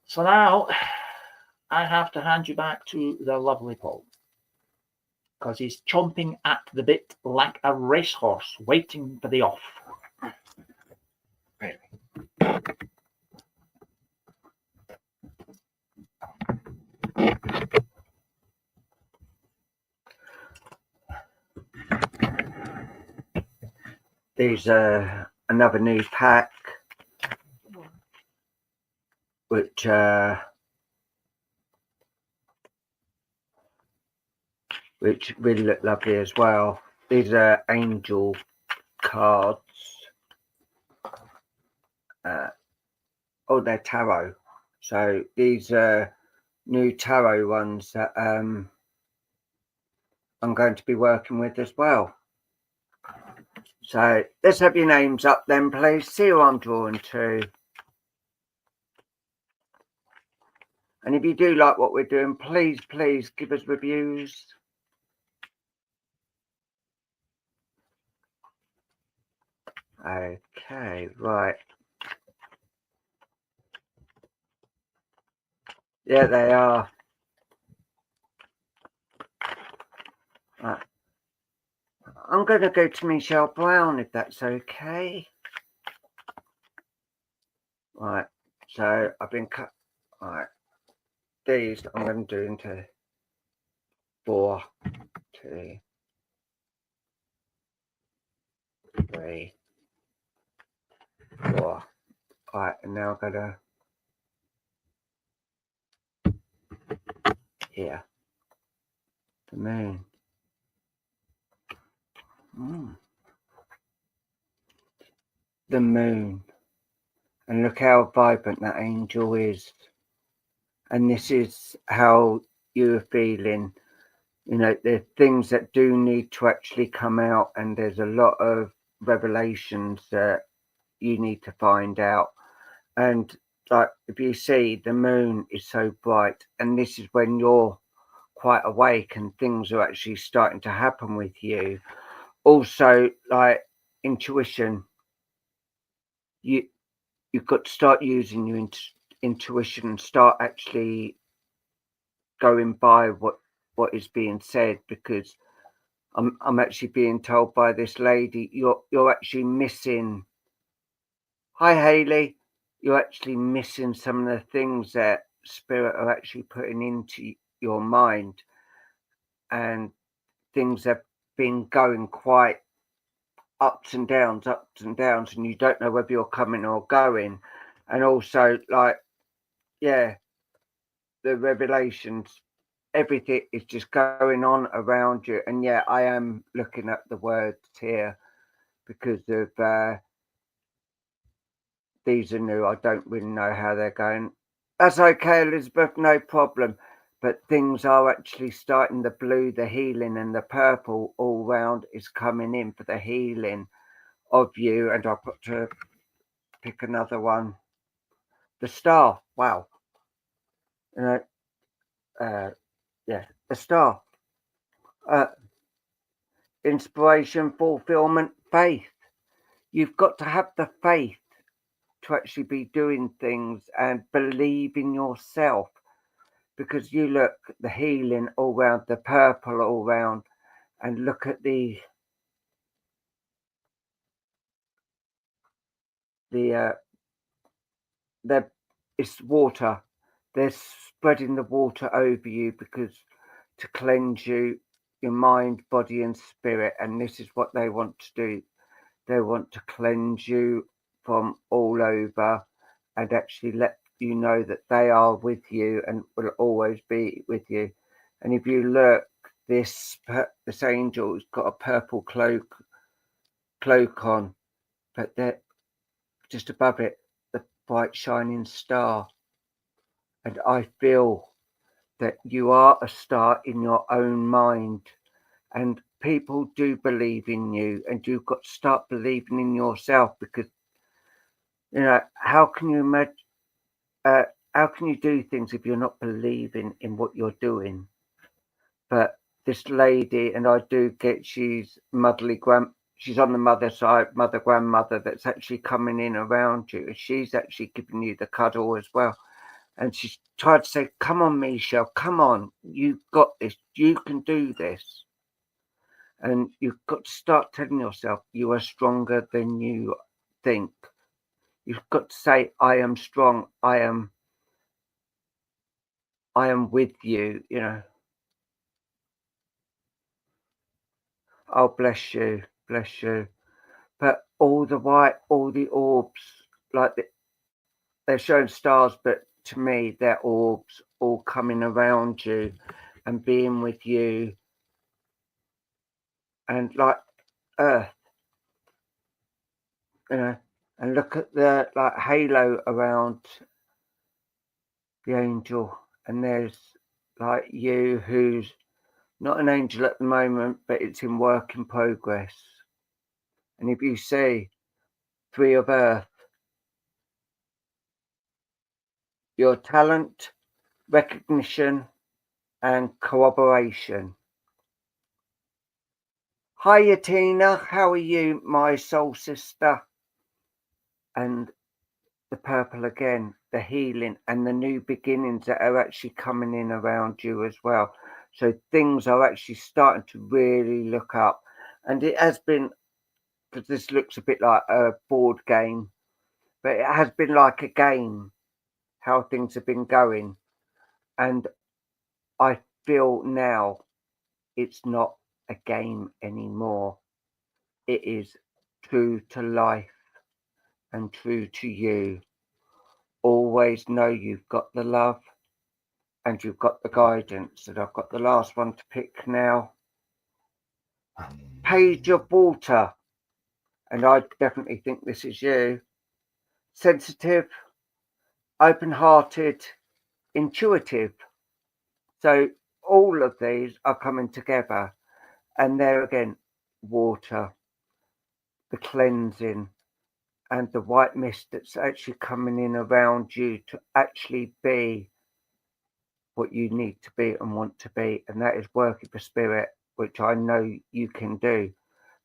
So now I have to hand you back to the lovely Paul, because he's chomping at the bit like a racehorse waiting for the off. There's another new pack, which really look lovely as well. These are angel cards. They're tarot. So these are new tarot ones that I'm going to be working with as well. So let's have your names up then, please. See who I'm drawing to. And if you do like what we're doing, please give us reviews. Okay, right. Yeah, they are. Right. I'm going to go to Michelle Brown, if that's okay. Right, so I've been cut. Right, these I'm going to do into 4, 2, 3, 4. Right, and now I'm going to here. The moon. The moon. And look how vibrant that angel is. And this is how you're feeling. You know, there are things that do need to actually come out, and there's a lot of revelations that you need to find out. And like, if you see, the moon is so bright, and this is when you're quite awake and things are actually starting to happen with you. Also, like intuition, you've got to start using your intuition and start actually going by what is being said, because I'm actually being told by this lady you're actually missing. Hi Haley, you're actually missing some of the things that spirit are actually putting into your mind, and things have been going quite ups and downs, and you don't know whether you're coming or going. And also, like, yeah, the revelations, everything is just going on around you. And yeah, I am looking at the words here because of these are new. I don't really know how they're going. That's okay, Elizabeth, no problem. but things are actually starting. The blue, the healing, and the purple all round is coming in for the healing of you. And I've got to pick another one. The star. Wow. You know, yeah, the star. Inspiration, fulfillment, faith. You've got to have the faith to actually be doing things and believe in yourself, because you look the healing all round, the purple all round, and look at it's water. They're spreading the water over you because to cleanse you, your mind, body, and spirit. And this is what they want to do. They want to cleanse you from all over and actually let you know that they are with you and will always be with you. And if you look, this angel's got a purple cloak on, but they're just above it, the bright shining star. And I feel that you are a star in your own mind, and people do believe in you, and you've got to start believing in yourself, because how can you imagine, how can you do things if you're not believing in what you're doing? But this lady, and I do get, she's she's on the mother side, grandmother, that's actually coming in around you, and she's actually giving you the cuddle as well. And she's tried to say, come on, Michelle, come on, you've got this, you can do this. And you've got to start telling yourself you are stronger than you think. You've got to say, I am strong, I am with you, Oh, bless you, bless you. But all the orbs, like they're showing stars, but to me, they're orbs all coming around you and being with you. And like Earth, and look at the like halo around the angel. And there's like you, who's not an angel at the moment, but it's in work in progress. And if you see 3 of Earth, your talent, recognition, and corroboration. Hiya, Tina. How are you, my soul sister? And the purple again, the healing and the new beginnings that are actually coming in around you as well. So things are actually starting to really look up. And it has been, because this looks a bit like a board game, but it has been like a game, how things have been going. And I feel now it's not a game anymore. It is true to life and true to you. Always know you've got the love and you've got the guidance. And I've got the last one to pick now. Page of Water. And I definitely think this is you. Sensitive, open-hearted, intuitive. So all of these are coming together. And there again, water, the cleansing, and the white mist that's actually coming in around you to actually be what you need to be and want to be. And that is working for spirit, which I know you can do.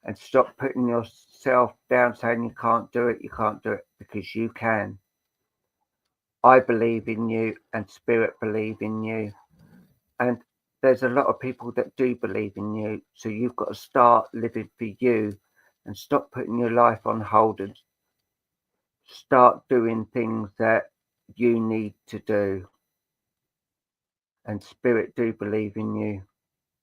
And stop putting yourself down saying you can't do it, because you can. I believe in you and spirit believe in you. And there's a lot of people that do believe in you. So you've got to start living for you and stop putting your life on hold and start doing things that you need to do. And spirit do believe in you.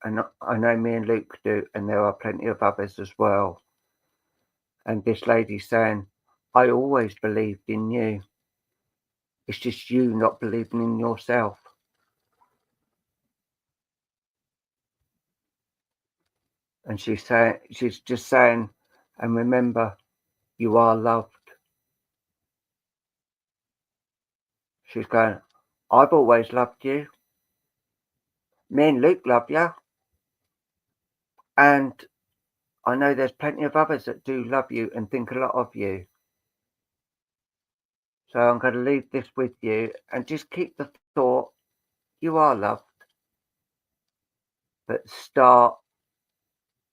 And I know me and Luke do, and there are plenty of others as well. And this lady's saying, I always believed in you. It's just you not believing in yourself. And she's just saying, and remember, you are loved. She's going, I've always loved you. Me and Luke love you. And I know there's plenty of others that do love you and think a lot of you. So I'm going to leave this with you and just keep the thought, you are loved. But start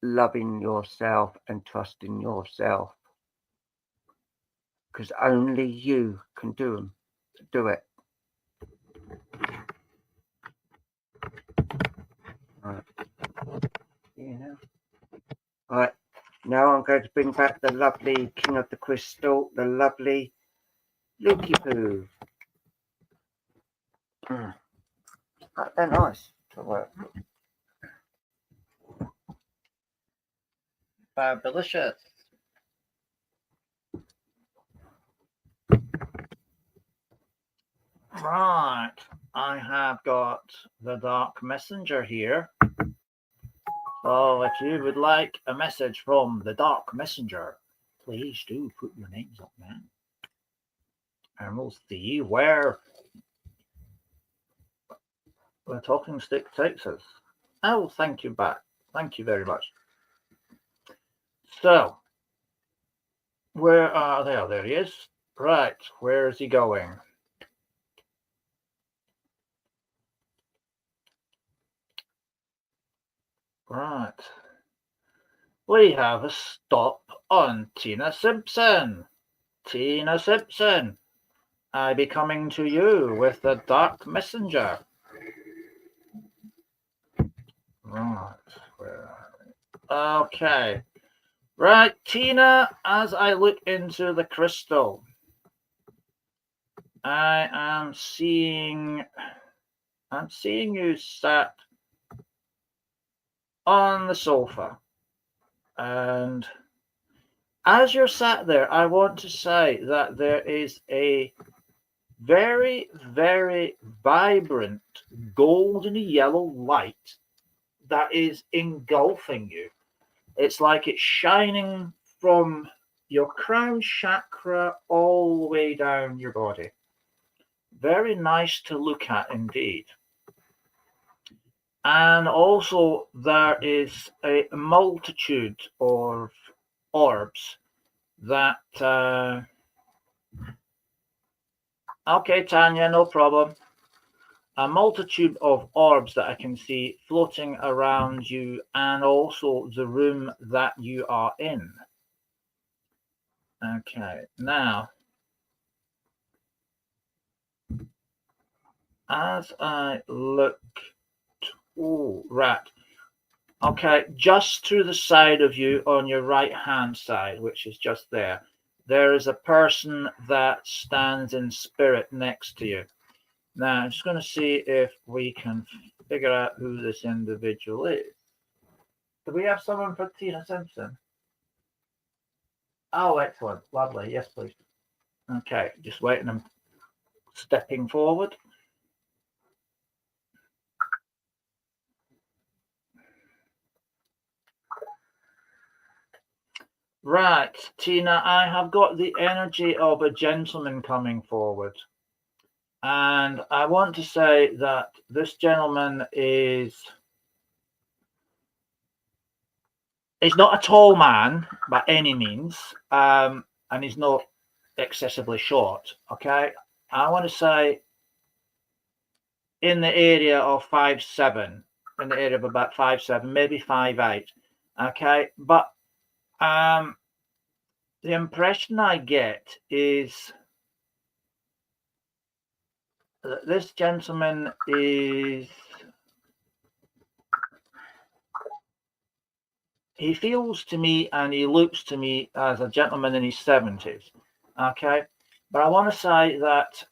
loving yourself and trusting yourself. Because only you can do it. Right. Right. Now I'm going to bring back the lovely King of the Crystal, the lovely Lukey Poo. They're nice to work. Fabulous. Right, I have got the Dark Messenger here. So if you would like a message from the Dark Messenger, please do put your names up, man. And we'll see where the talking stick takes us. I will thank you back. Thank you very much. So, where are they? Oh, there he is. Right, where is he going? Right. We have a stop on Tina Simpson. Tina Simpson, I be coming to you with the Dark Messenger. Right, where are we? Okay. Right, Tina, as I look into the crystal, I am seeing you sat on the sofa. And as you're sat there, I want to say that there is a very, very vibrant golden yellow light that is engulfing you. It's like it's shining from your crown chakra all the way down your body. Very nice to look at indeed. And also there is a multitude of orbs that okay, Tanya, no problem. A multitude of orbs that I can see floating around you and also the room that you are in. Okay, now as I look, oh, right. Okay, just to the side of you on your right hand side, which is just there, there is a person that stands in spirit next to you. Now, I'm just going to see if we can figure out who this individual is. Do we have someone for Tina Simpson? Oh, excellent. Lovely. Yes, please. Okay, just waiting. I'm stepping forward. Right, Tina, I have got the energy of a gentleman coming forward. And I want to say that this gentleman is not a tall man by any means, and he's not excessively short. Okay, I want to say in the area of 5'7", in the area of about 5'7", maybe 5'8". Okay, but the impression I get is that this gentleman is, he feels to me and he looks to me as a gentleman in his 70s. Okay, but I want to say that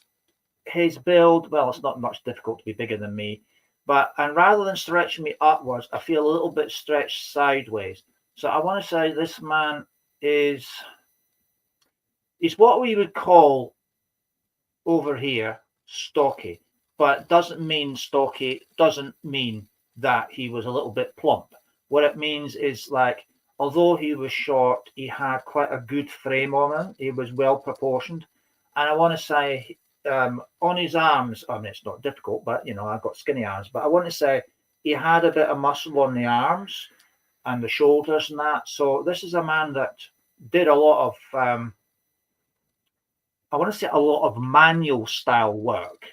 his build, well, it's not much difficult to be bigger than me, and rather than stretching me upwards, I feel a little bit stretched sideways. So I want to say this man is what we would call over here stocky, but doesn't mean stocky, doesn't mean that he was a little bit plump. What it means is, like, although he was short, he had quite a good frame on him. He was well proportioned. And I want to say on his arms, I mean, it's not difficult, but, you know, I've got skinny arms, but I want to say he had a bit of muscle on the arms and the shoulders and that. So this is a man that did a lot of, I want to say a lot of manual style work.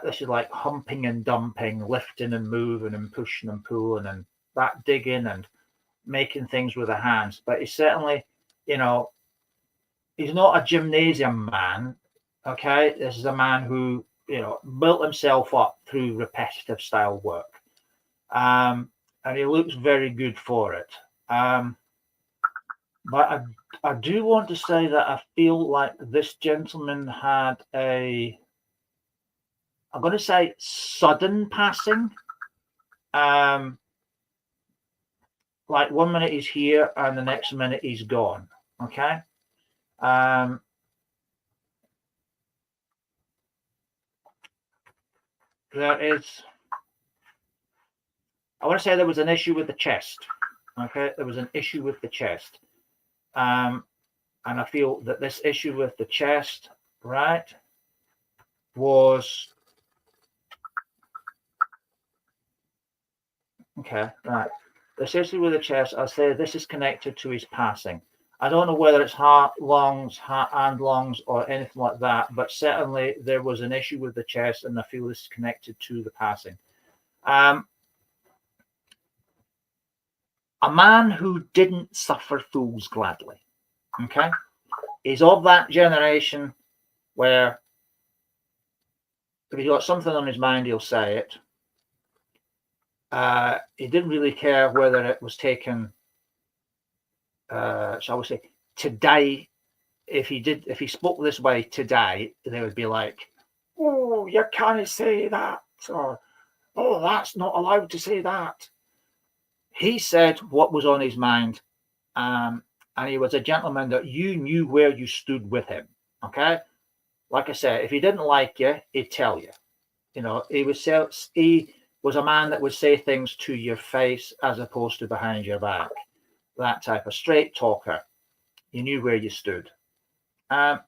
This is like humping and dumping, lifting and moving and pushing and pulling and that digging and making things with the hands. But he's certainly, you know, he's not a gymnasium man. Okay. This is a man who, you know, built himself up through repetitive style work. And he looks very good for it. But I do want to say that I feel like this gentleman had I'm going to say sudden passing. Like 1 minute he's here and the next minute he's gone. Okay. There is, I want to say there was an issue with the chest. Okay. There was an issue with the chest. And I feel that this issue with the chest, right, was okay, right. This issue with the chest, I'll say this is connected to his passing. I don't know whether it's heart and lungs, or anything like that, but certainly there was an issue with the chest, and I feel this is connected to the passing. A man who didn't suffer fools gladly. Okay, he's of that generation where if he's got something on his mind, he'll say it. He didn't really care whether it was taken, shall we say, today. If he spoke this way today, they would be like, "Oh, you can't say that," or "Oh, that's not allowed to say that." He said what was on his mind, and he was a gentleman that you knew where you stood with him. Okay, like I said, if he didn't like you, he'd tell you. You know, he was a man that would say things to your face as opposed to behind your back. That type of straight talker. You knew where you stood. But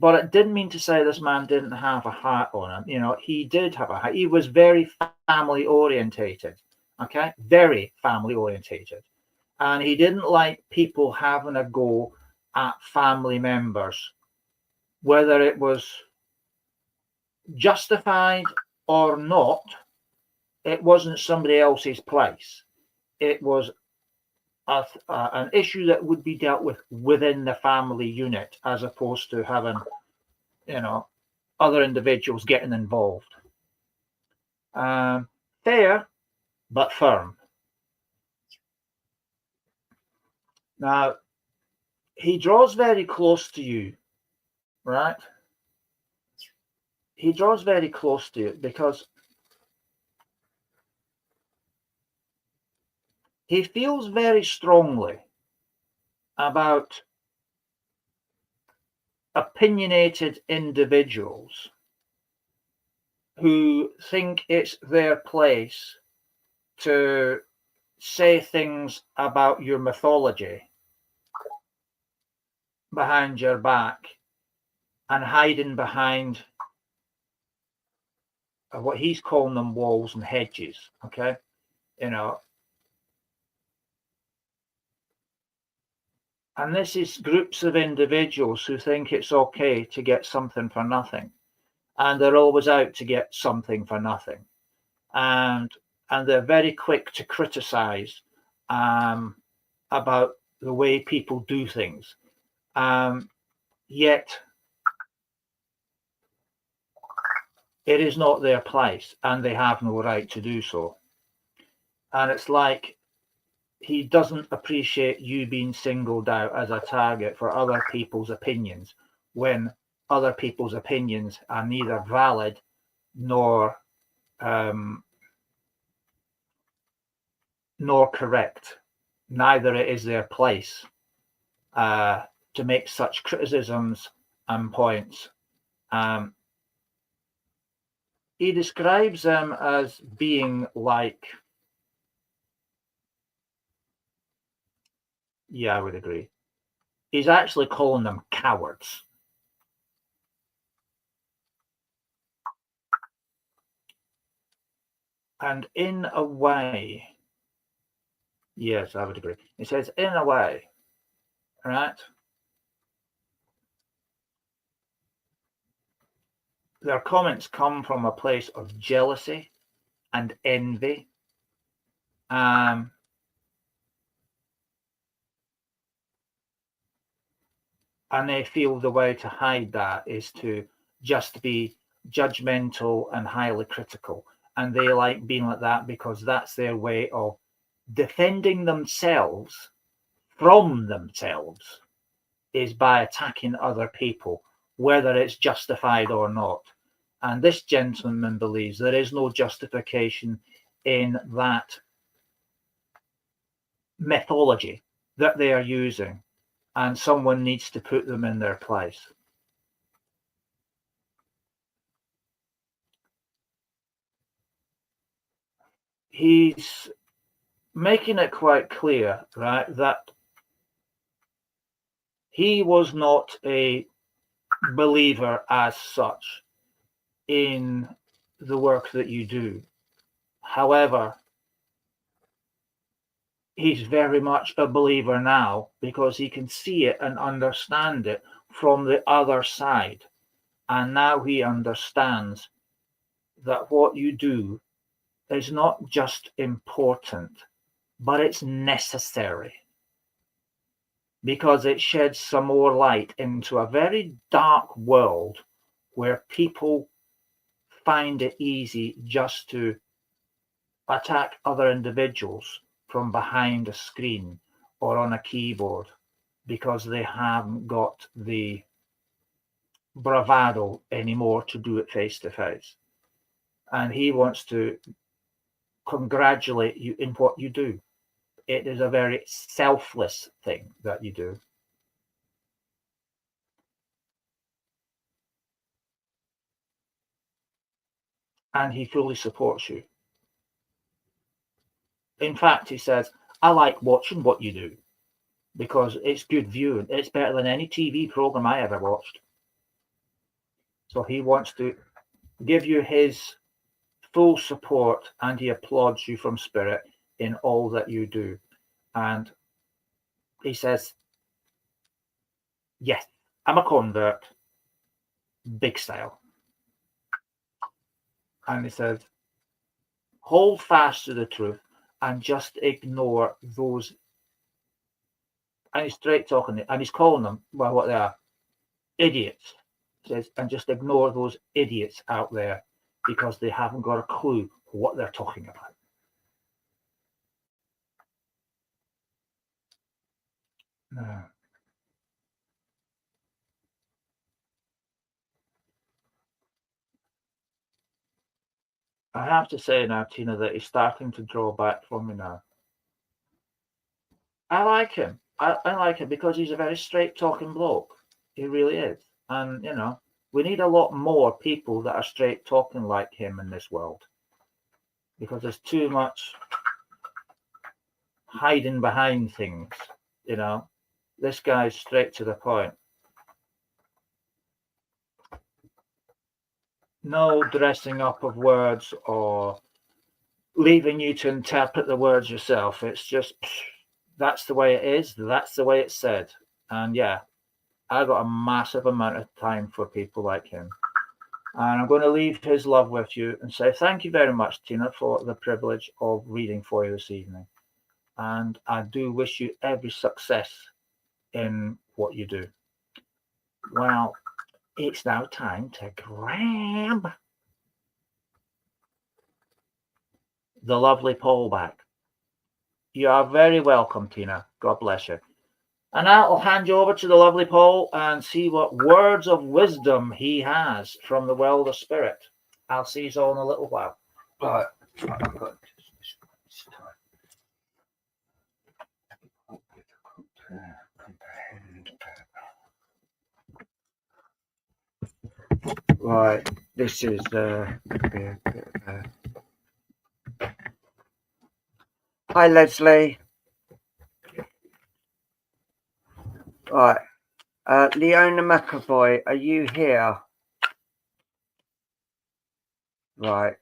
it didn't mean to say this man didn't have a heart on him. You know, he did have a heart. He was very family orientated. Okay, very family orientated. And he didn't like people having a go at family members, whether it was justified or not. It wasn't somebody else's place. It was an issue that would be dealt with within the family unit, as opposed to having, you know, other individuals getting involved. Fair, but firm. Now, he draws very close to you, right? He draws very close to you because he feels very strongly about opinionated individuals who think it's their place to say things about your mythology behind your back and hiding behind what he's calling them walls and hedges. Okay, you know. And this is groups of individuals who think it's okay to get something for nothing. And they're always out to get something for nothing. And they're very quick to criticize about the way people do things. Yet it is not their place, and they have no right to do so. And it's like he doesn't appreciate you being singled out as a target for other people's opinions, when other people's opinions are neither valid nor correct. Neither it is their place to make such criticisms and points. He describes them as being like, yeah, I would agree. He's actually calling them cowards. And in a way, yes, I would agree. It says, in a way, right? Their comments come from a place of jealousy and envy. And they feel the way to hide that is to just be judgmental and highly critical. And they like being like that because that's their way of defending themselves from themselves, is by attacking other people, whether it's justified or not. And this gentleman believes there is no justification in that methodology that they are using, and someone needs to put them in their place. He's making it quite clear, right, that he was not a believer as such in the work that you do. However, he's very much a believer now because he can see it and understand it from the other side. And now he understands that what you do is not just important, but it's necessary, because it sheds some more light into a very dark world where people find it easy just to attack other individuals from behind a screen or on a keyboard because they haven't got the bravado anymore to do it face to face. And he wants to congratulate you in what you do. It is a very selfless thing that you do. And he fully supports you. In fact, he says, I like watching what you do because it's good viewing. It's better than any TV program I ever watched. So he wants to give you his full support, and he applauds you from spirit in all that you do. And he says, yes, I'm a convert, big style. And he says, hold fast to the truth and just ignore those. And he's straight talking, and he's calling them, well, what they are, idiots. He says, and just ignore those idiots out there because they haven't got a clue what they're talking about. No. I have to say now, Tina, that he's starting to draw back from me now. I like him. I like him because he's a very straight talking bloke. He really is. And, you know, we need a lot more people that are straight talking like him in this world, because there's too much hiding behind things, you know. This guy's straight to the point. No dressing up of words or leaving you to interpret the words yourself. It's just, that's the way it is. That's the way it's said. And yeah, I got a massive amount of time for people like him. And I'm going to leave his love with you and say thank you very much, Tina, for the privilege of reading for you this evening. And I do wish you every success in what you do. Well, it's now time to grab the lovely Paul back. You are very welcome, Tina. God bless you. And now I'll hand you over to the lovely Paul and see what words of wisdom he has from the world of spirit. I'll see you all in a little while. Right. Right, this is Hi, Leslie. Right, Leona McAvoy, are you here? Right.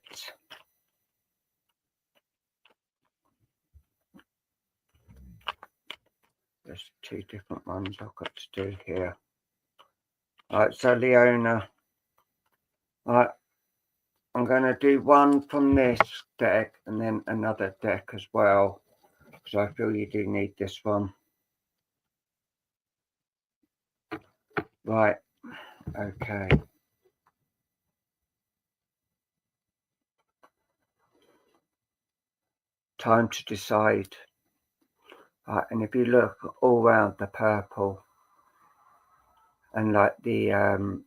there's 2 different ones I've got to do here. Right, so Leona, right, I'm going to do one from this deck and then another deck as well, because I feel you do need this one. Right, okay. Time to decide. Right, and if you look all around the purple and like the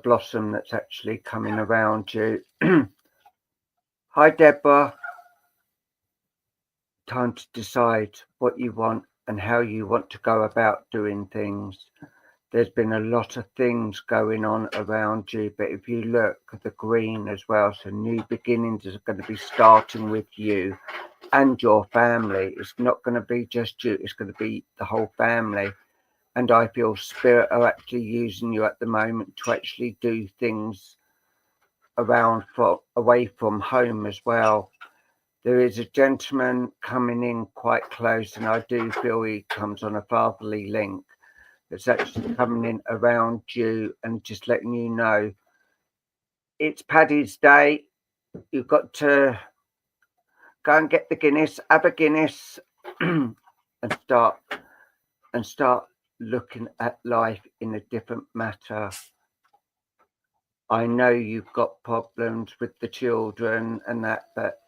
blossom that's actually coming around you. Hi, Deborah. Time to decide what you want and how you want to go about doing things. There's been a lot of things going on around you, but if you look at the green as well, so new beginnings is going to be starting with you and your family. It's not going to be just you, it's going to be the whole family. And I feel spirit are actually using you at the moment to actually do things around away from home as well. There is a gentleman coming in quite close, and I do feel he comes on a fatherly link that's actually coming in around you and just letting you know it's Paddy's Day. You've got to go and get the Guinness, have a Guinness, and start looking at life in a different matter. I know you've got problems with the children and that, but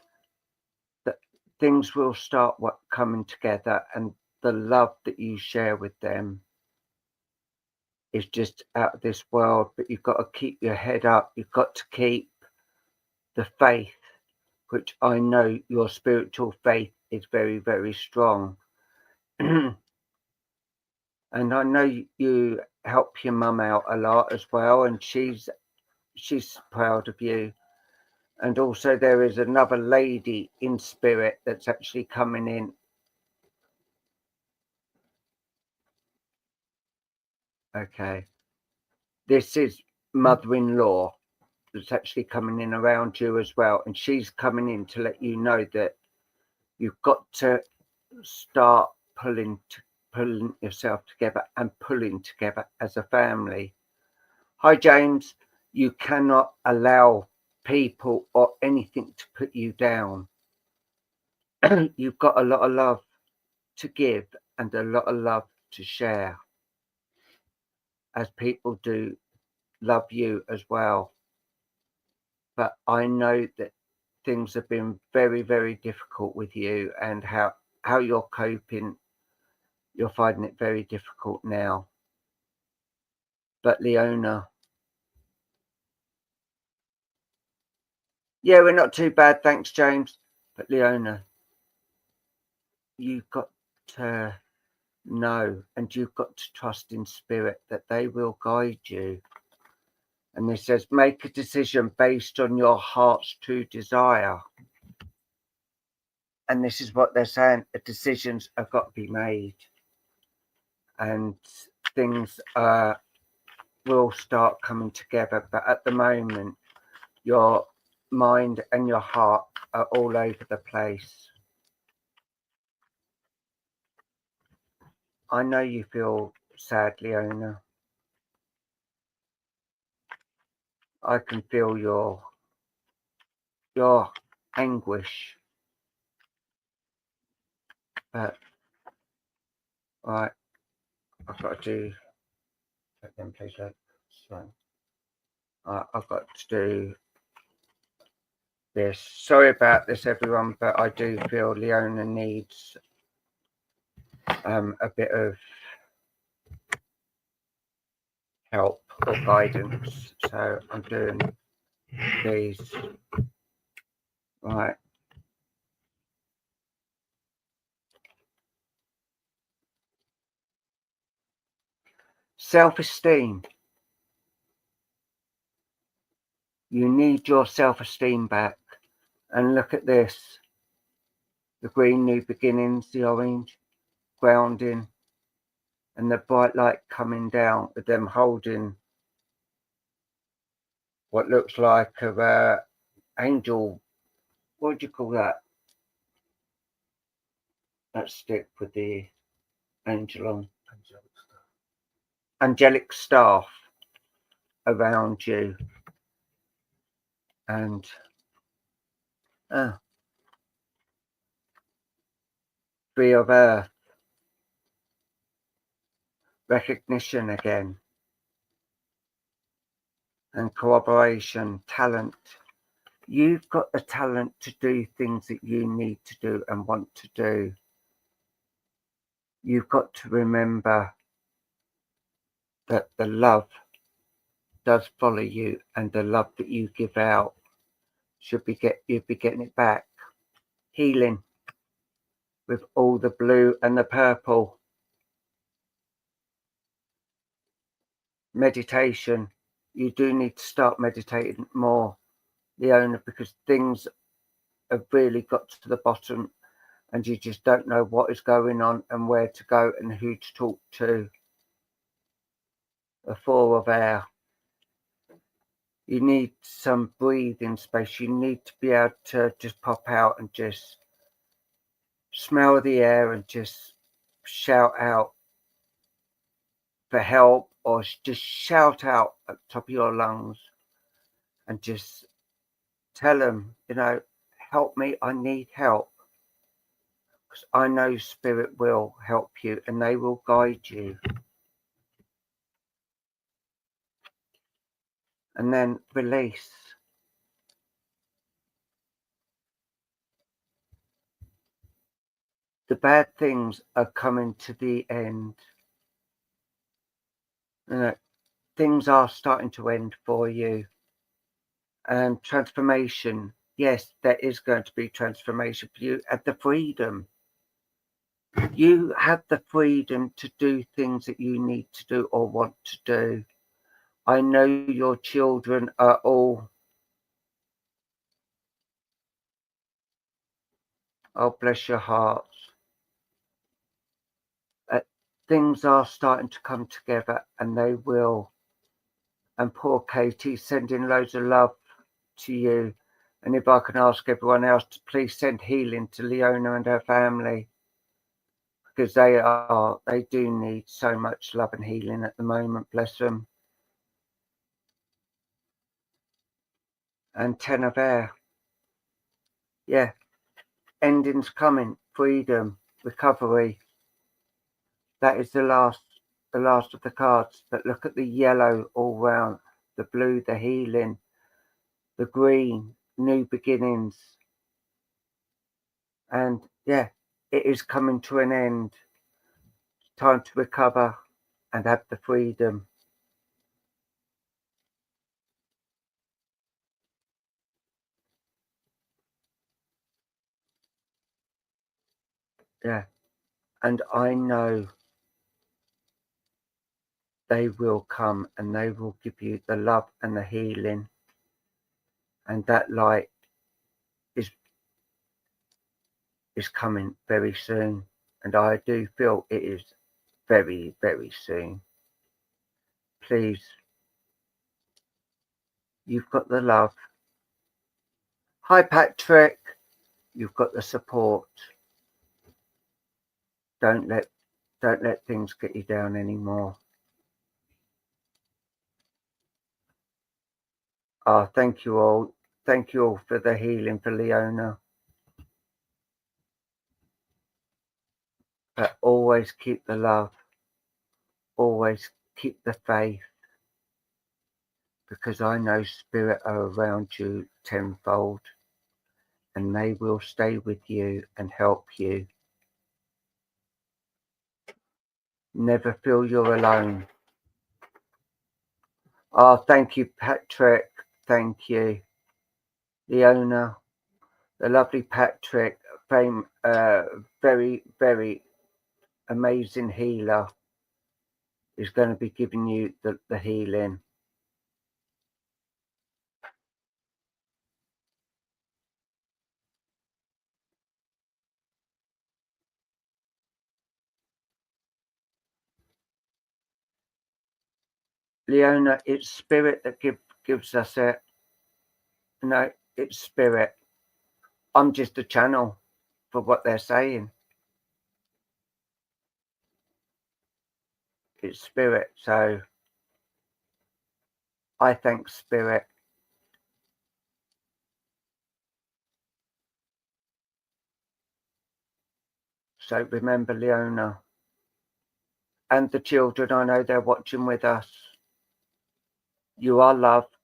things will start coming together, and the love that you share with them is just out of this world. But you've got to keep your head up. You've got to keep the faith, which I know your spiritual faith is very, very strong. And I know you help your mum out a lot as well, and she's proud of you. And also there is another lady in spirit that's actually coming in. Okay. This is mother-in-law that's actually coming in around you as well. And she's coming in to let you know that you've got to start pulling yourself together and pulling together as a family. Hi, James. You cannot allow people or anything to put you down. You've got a lot of love to give and a lot of love to share, as people do love you as well. But I know that things have been very, very difficult with you, and how you're coping, you're finding it very difficult now. But Leona, yeah, we're not too bad, thanks, James. But Leona, you've got to know, and you've got to trust in spirit that they will guide you. And this says, make a decision based on your heart's true desire. And this is what they're saying, the decisions have got to be made. And things will start coming together. But at the moment, your mind and your heart are all over the place. I know you feel sad, Leona. I can feel your anguish. But right, I've got to do. Let them please look. So, I've got to do this. Sorry about this, everyone, but I do feel Leona needs a bit of help or guidance. So I'm doing these. Right. Self-esteem. You need your self-esteem back. And look at this. The green, new beginnings, the orange, grounding, and the bright light coming down with them holding what looks like a angel. What do you call that? That stick with the angel on. Angelic staff around you. And Tree of Earth. Recognition again. And cooperation, talent. You've got the talent to do things that you need to do and want to do. You've got to remember that the love does follow you, and the love that you give out you'll be getting it back. Healing with all the blue and the purple. Meditation. You do need to start meditating more, Leona, because things have really got to the bottom and you just don't know what is going on and where to go and who to talk to. The Four of Air. You need some breathing space. You need to be able to just pop out and just smell the air and just shout out for help, or just shout out at the top of your lungs and just tell them, help me, I need help. Because I know Spirit will help you and they will guide you. And then release. The bad things are coming to the end. Things are starting to end for you. And transformation. Yes, there is going to be transformation for you at the freedom. You have the freedom to do things that you need to do or want to do. I know your children are all, oh, bless your hearts. Things are starting to come together, and they will. And poor Katie, sending loads of love to you. And if I can ask everyone else to please send healing to Leona and her family, because they do need so much love and healing at the moment, bless them. And 10 of Air. Yeah, ending's coming, freedom, recovery. That is the last of the cards. But look at the yellow all round, the blue, the healing, the green, new beginnings. And yeah, it is coming to an end. Time to recover and have the freedom. Yeah, and I know they will come and they will give you the love and the healing, and that light is coming very soon, and I do feel it is very, very soon. Please, you've got the love. Hi Patrick, you've got the support. Don't let things get you down anymore. Thank you all. Thank you all for the healing for Leona. But always keep the love. Always keep the faith. Because I know Spirit are around you tenfold. And they will stay with you and help you. Never feel you're alone. Thank you, Patrick. Thank you. Leona, the lovely Patrick, very, very amazing healer, is going to be giving you the healing. Leona, it's Spirit that gives us it. No, it's Spirit. I'm just a channel for what they're saying. it's spirit. So I thank spirit. So remember, Leona, and the children, I know they're watching with us. You are loved.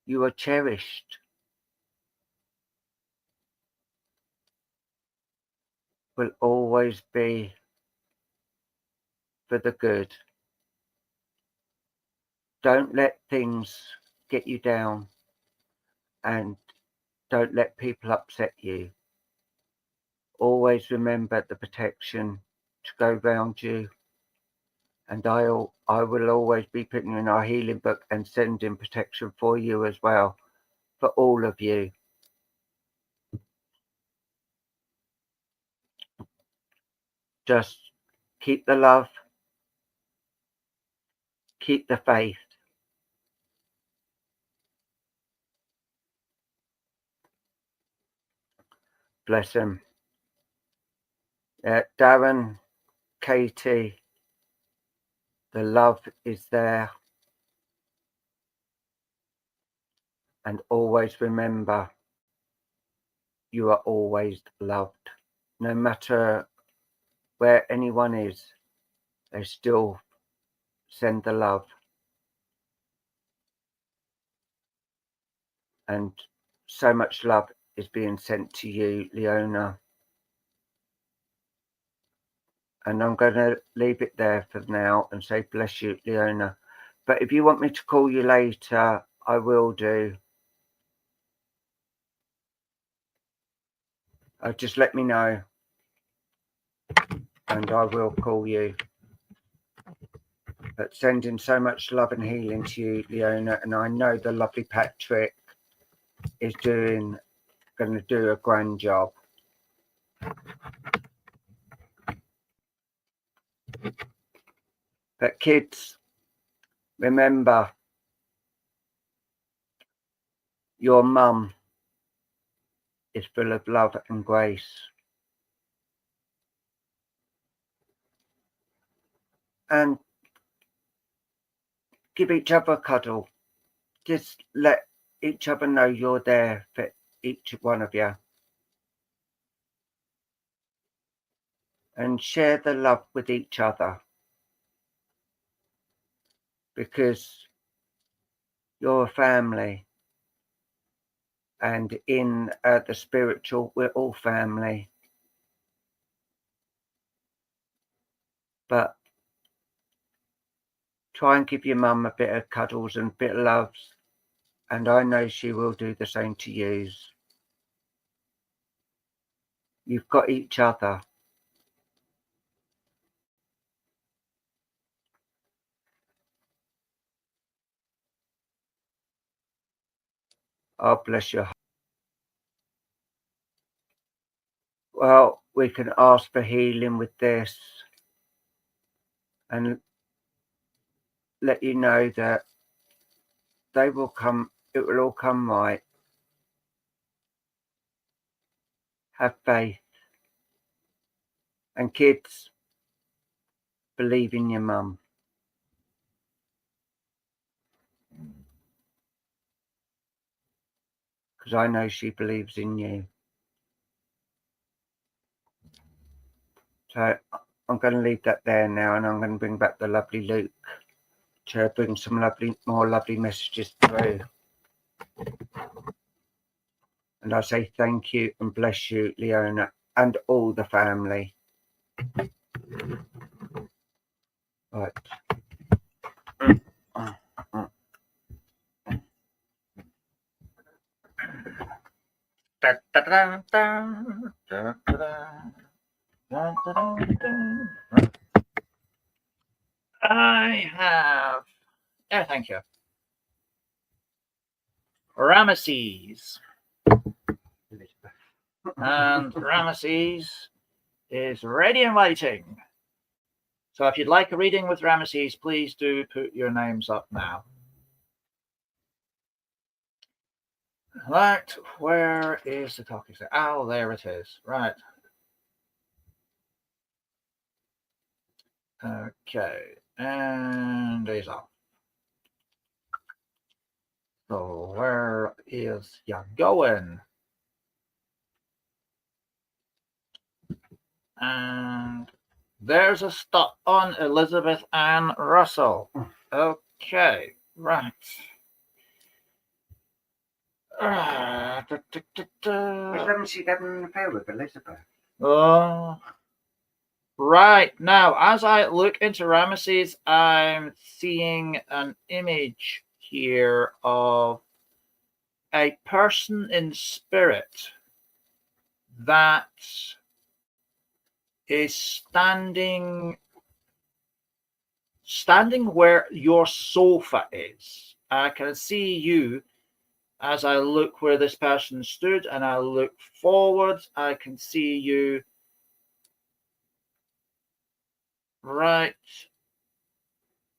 You are cherished. Will always be for the good. Don't let things get you down, and don't let people upset you. Always remember the protection to go round you. And I will always be putting you in our healing book and sending protection for you as well, for all of you. Just keep the love, keep the faith. Bless him. Darren, Katie, the love is there. And always remember, you are always loved. No matter where anyone is, they still send the love. And so much love is being sent to you, Leona. And I'm going to leave it there for now and say bless you, Leona. But if you want me to call you later, I will do. Just let me know. And I will call you. But sending so much love and healing to you, Leona. And I know the lovely Patrick is going to do a grand job. But kids, remember, your mum is full of love and grace. And give each other a cuddle. Just let each other know you're there for each one of you. And share the love with each other. Because you're a family. And in the spiritual, we're all family. But try and give your mum a bit of cuddles and a bit of loves. And I know she will do the same to you. You've got each other. Oh, bless your heart. Well, we can ask for healing with this. And let you know that they will come, it will all come right. Have faith. And kids, believe in your mum. Because I know she believes in you. So I'm going to leave that there now, and I'm going to bring back the lovely Luke to bring some more lovely messages through. And I say thank you and bless you, Leona, and all the family. Right. I have, thank you, Ramesses. And Ramesses is ready and waiting. So if you'd like a reading with Ramesses, please do put your names up now. Right, where is the talking stick? Oh, there it is. Right. Okay, and he's off. So where is you going? And there's a stop on Elizabeth Ann Russell. Okay, right. Wasn't she having an affair with Elizabeth? Right, now, as I look into Ramesses, I'm seeing an image here of a person in spirit that is standing where your sofa is. I can see you as I look where this person stood, and I look forward. I can see you right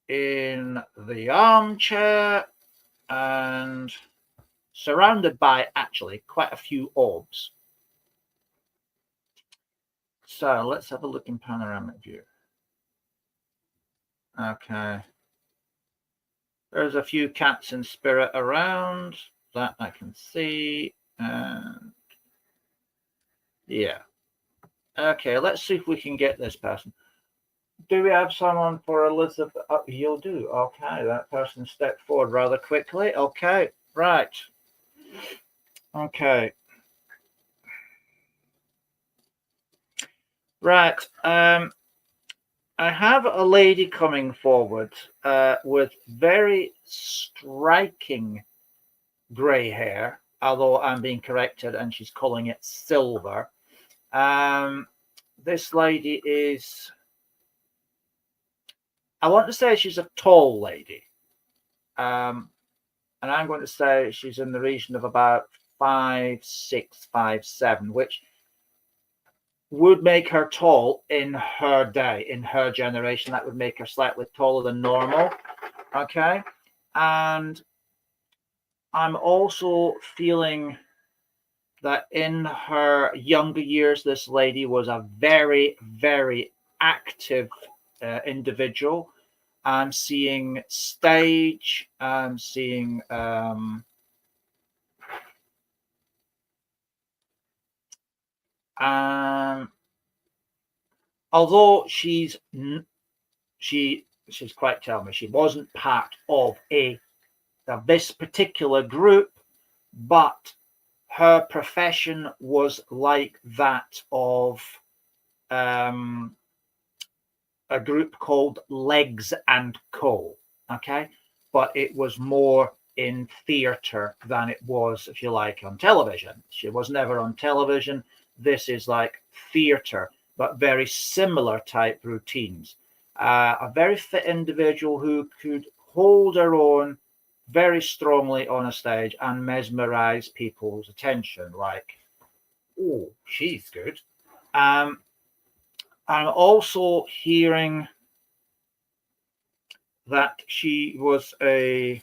in the armchair and surrounded by actually quite a few orbs. So let's have a look in panoramic view. Okay. There's a few cats in spirit around that I can see. And yeah. Okay, let's see if we can get this person. Do we have someone for Elizabeth? Oh, you'll do. Okay, that person stepped forward rather quickly. Okay, right. Okay. Right. I have a lady coming forward with very striking grey hair, although I'm being corrected and she's calling it silver. This lady is, I want to say she's a tall lady. And I'm going to say she's in the region of about 5'6", 5'7", which would make her tall in her day, in her generation. That would make her slightly taller than normal. Okay. And I'm also feeling that in her younger years, this lady was a very, very active individual. I'm seeing stage. I'm seeing although she's quite telling me she wasn't part of this particular group, but her profession was like that of a group called Legs and Co. Okay, but it was more in theatre than it was, if you like, on television. She was never on television. This is like theatre, but very similar type routines. A very fit individual who could hold her own very strongly on a stage and mesmerize people's attention. Like, oh, she's good. I'm also hearing that she was an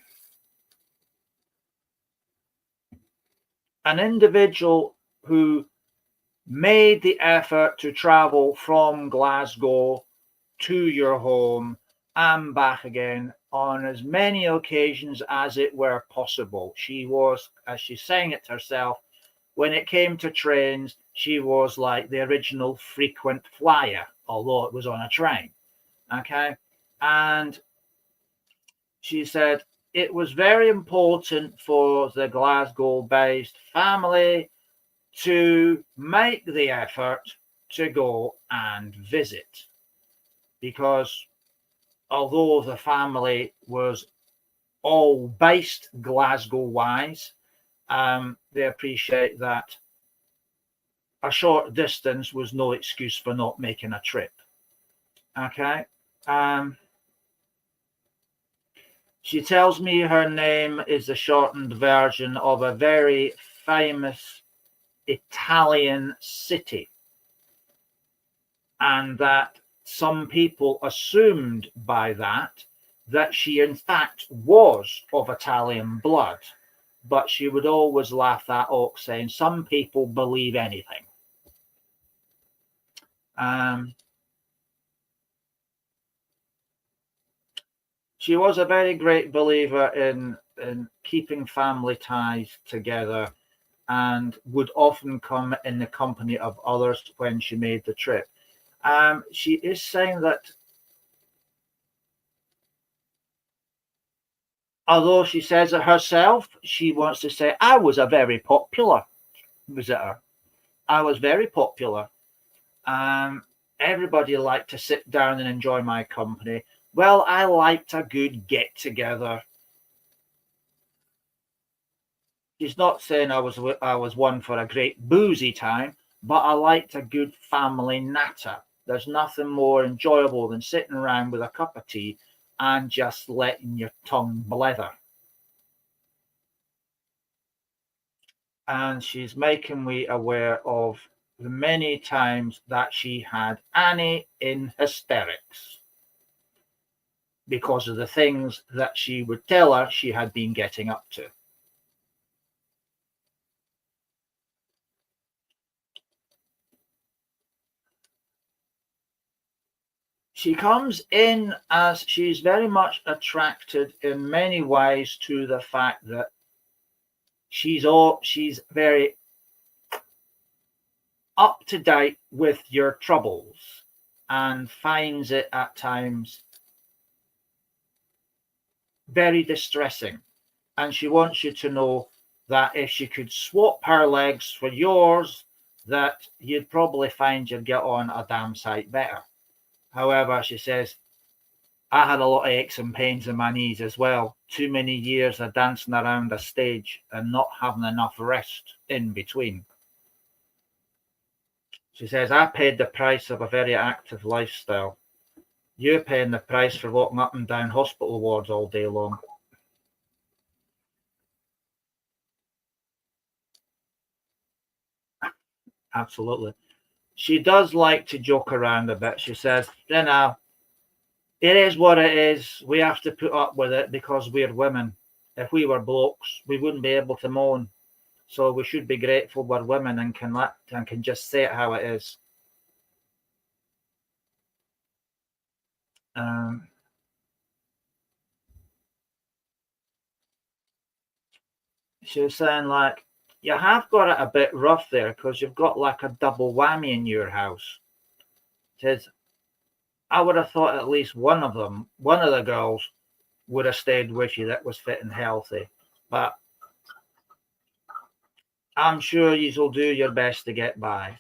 individual who made the effort to travel from Glasgow to your home and back again on as many occasions as it were possible. She was, as she's saying it herself, when it came to trains, she was like the original frequent flyer, although it was on a train. Okay. And she said it was very important for the Glasgow-based family to make the effort to go and visit, because although the family was all based Glasgow-wise, they appreciate that a short distance was no excuse for not making a trip. Okay. She tells me her name is the shortened version of a very famous Italian city, and that some people assumed by that she in fact was of Italian blood, but she would always laugh that off, saying some people believe anything. she was a very great believer in keeping family ties together, and would often come in the company of others when she made the trip. She is saying that although she says it herself, she wants to say, I was a very popular visitor. I was very popular. Everybody liked to sit down and enjoy my company. Well, I liked a good get together. She's not saying I was one for a great boozy time, but I liked a good family natter. There's nothing more enjoyable than sitting around with a cup of tea and just letting your tongue blether. And she's making me aware of the many times that she had Annie in hysterics because of the things that she would tell her she had been getting up to. She comes in as she's very much attracted in many ways to the fact that she's very up to date with your troubles, and finds it at times very distressing. And she wants you to know that if she could swap her legs for yours, that you'd probably find you'd get on a damn sight better. However, she says, I had a lot of aches and pains in my knees as well. Too many years of dancing around a stage and not having enough rest in between. She says, I paid the price of a very active lifestyle. You're paying the price for walking up and down hospital wards all day long. Absolutely. She does like to joke around a bit. She says, now, it is what it is. We have to put up with it because we're women. If we were blokes, we wouldn't be able to moan. So we should be grateful we're women and can just say it how it is. She was saying, like, you have got it a bit rough there because you've got like a double whammy in your house. She says, I would have thought at least one of the girls would have stayed with you that was fit and healthy. But I'm sure you'll do your best to get by.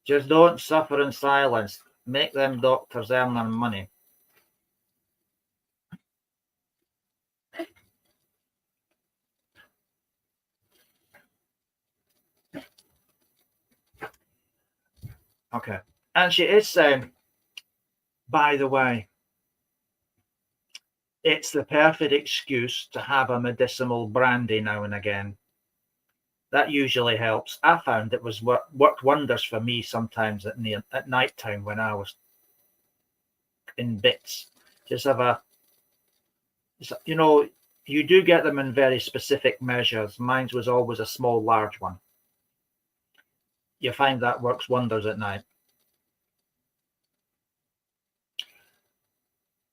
Just don't suffer in silence. Make them doctors earn their money. Okay. And she is saying, by the way, it's the perfect excuse to have a medicinal brandy now and again. That usually helps. I found it was worked wonders for me sometimes at night time when I was in bits. Just have you do get them in very specific measures. Mine was always a small, large one. You find that works wonders at night.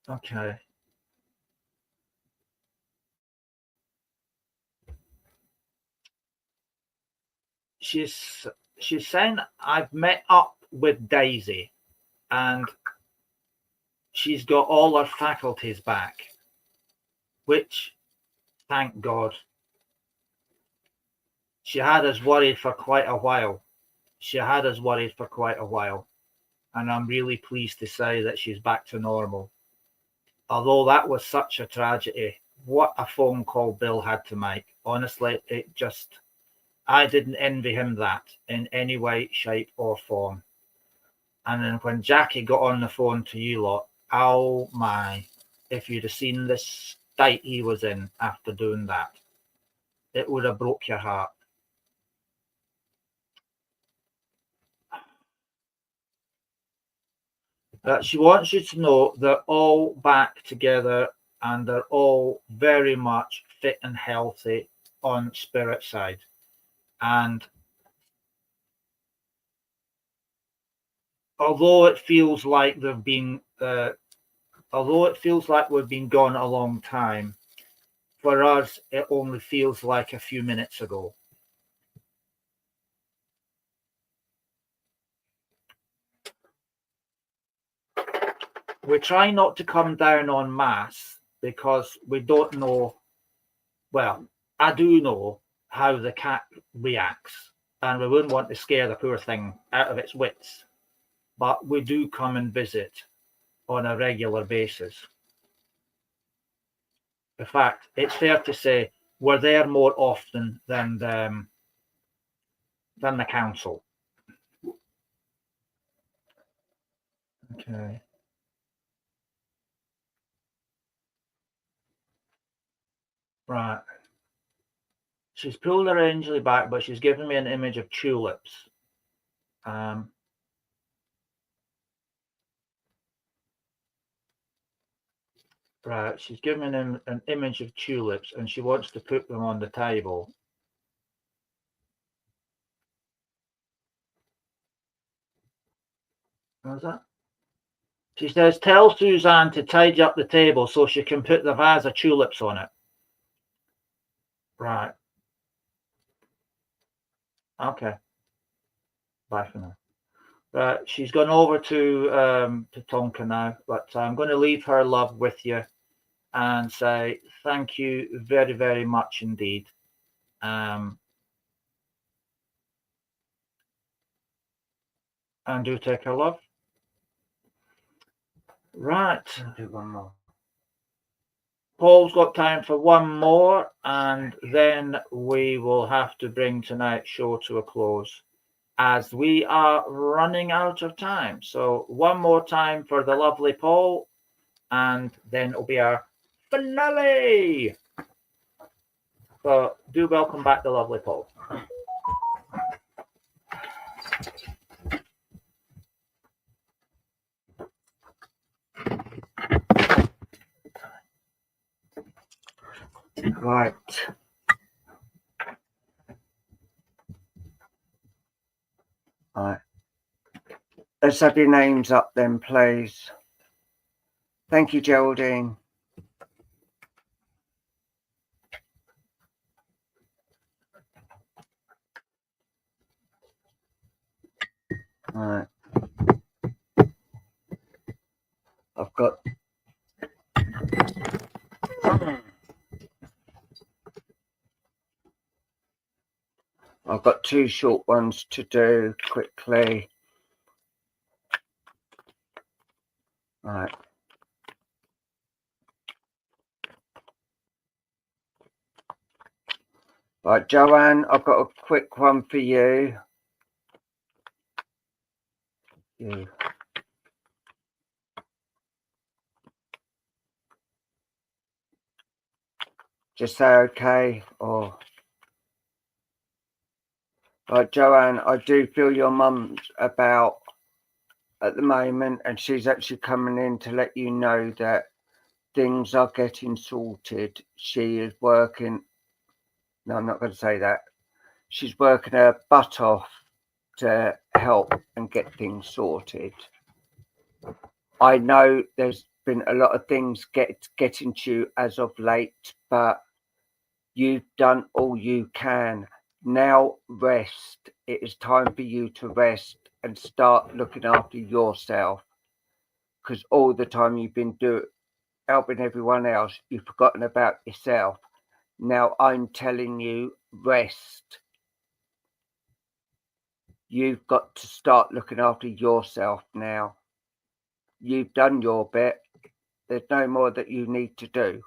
Okay. She's saying I've met up with Daisy and she's got all her faculties back, which, thank God. She had us worried for quite a while. And I'm really pleased to say that she's back to normal. Although that was such a tragedy, what a phone call Bill had to make. Honestly, I didn't envy him that in any way, shape, or form. And then when Jackie got on the phone to you lot, oh my, if you'd have seen the state he was in after doing that, it would have broke your heart. But she wants you to know they're all back together and they're all very much fit and healthy on spirit side. And although it feels like they've been, although it feels like we've been gone a long time, for us, it only feels like a few minutes ago. We try not to come down en masse because we don't know, well, I do know how the cat reacts, and we wouldn't want to scare the poor thing out of its wits. But we do come and visit on a regular basis. In fact, it's fair to say we're there more often than the council. Okay. Right. She's pulled her angel back, but she's given me an image of tulips. Right, she's given him an image of tulips and she wants to put them on the table. How's that? She says, tell Suzanne to tidy up the table so she can put the vase of tulips on it. Right. Okay. Bye for now. Right, she's gone over to Tonka now, but I'm going to leave her love with you and say thank you very, very much indeed. And do take her love. Right. I'll do one more. Paul's got time for one more, and then we will have to bring tonight's show to a close as we are running out of time. So one more time for the lovely Paul, and then it'll be our finale. So do welcome back the lovely Paul. Right. Right. Let's have your names up then, please. Thank you, Geraldine. Right. I've got two short ones to do quickly. Right. Right, Joanne, I've got a quick one for you. You. Just say okay, or right, Joanne, I do feel your mum's about at the moment, and she's actually coming in to let you know that things are getting sorted. She is working. No, I'm not going to say that. She's working her butt off to help and get things sorted. I know there's been a lot of things getting to you as of late, but you've done all you can. Now rest. It is time for you to rest and start looking after yourself, because all the time you've been helping everyone else, you've forgotten about yourself. Now I'm telling you, rest. You've got to start looking after yourself now. You've done your bit. There's no more that you need to do.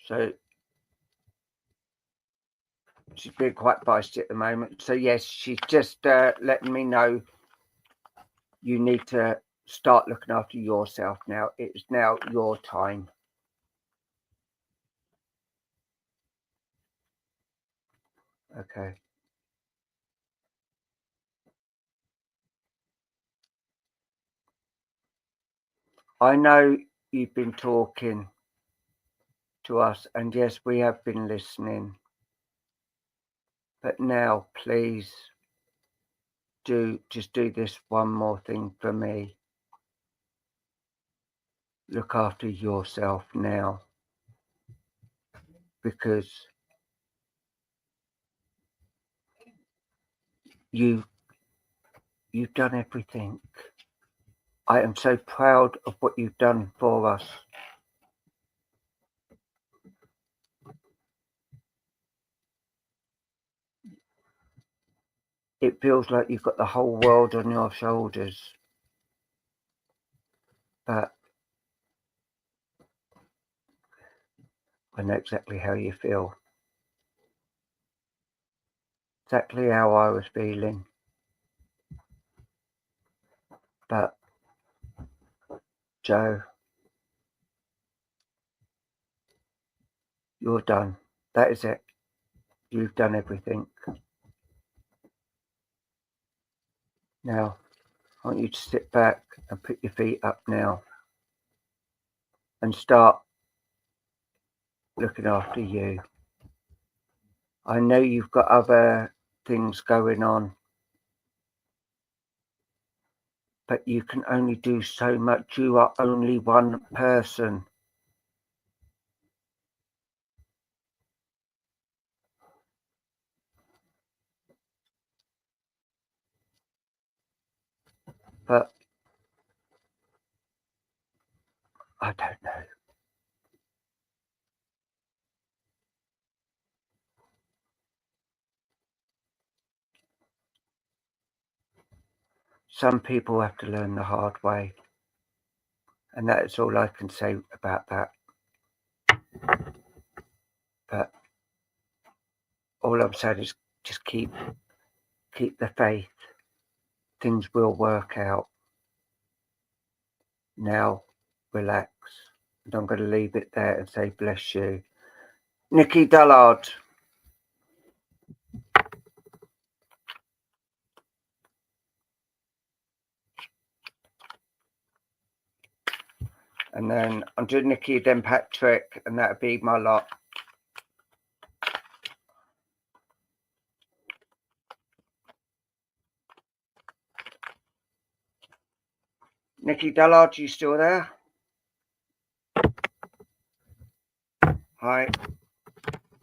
So she's being quite feisty at the moment. So yes, she's just letting me know you need to start looking after yourself now. It's now your time. Okay. I know you've been talking to us, and yes, we have been listening. But now, please, just do this one more thing for me. Look after yourself now, because you've done everything. I am so proud of what you've done for us. It feels like you've got the whole world on your shoulders, but I know exactly how you feel. Exactly how I was feeling. But, Joe, you're done. That is it. You've done everything. Now, I want you to sit back and put your feet up now and start looking after you. I know you've got other things going on, but you can only do so much. You are only one person. But I don't know. Some people have to learn the hard way. And that is all I can say about that. But all I'm saying is just keep the faith. Things will work out. Now, relax. And I'm going to leave it there and say bless you. Nikki Dullard. And then I'm doing Nikki, then Patrick, and that'll be my lot. Nikki Dullard, you still there? Hi.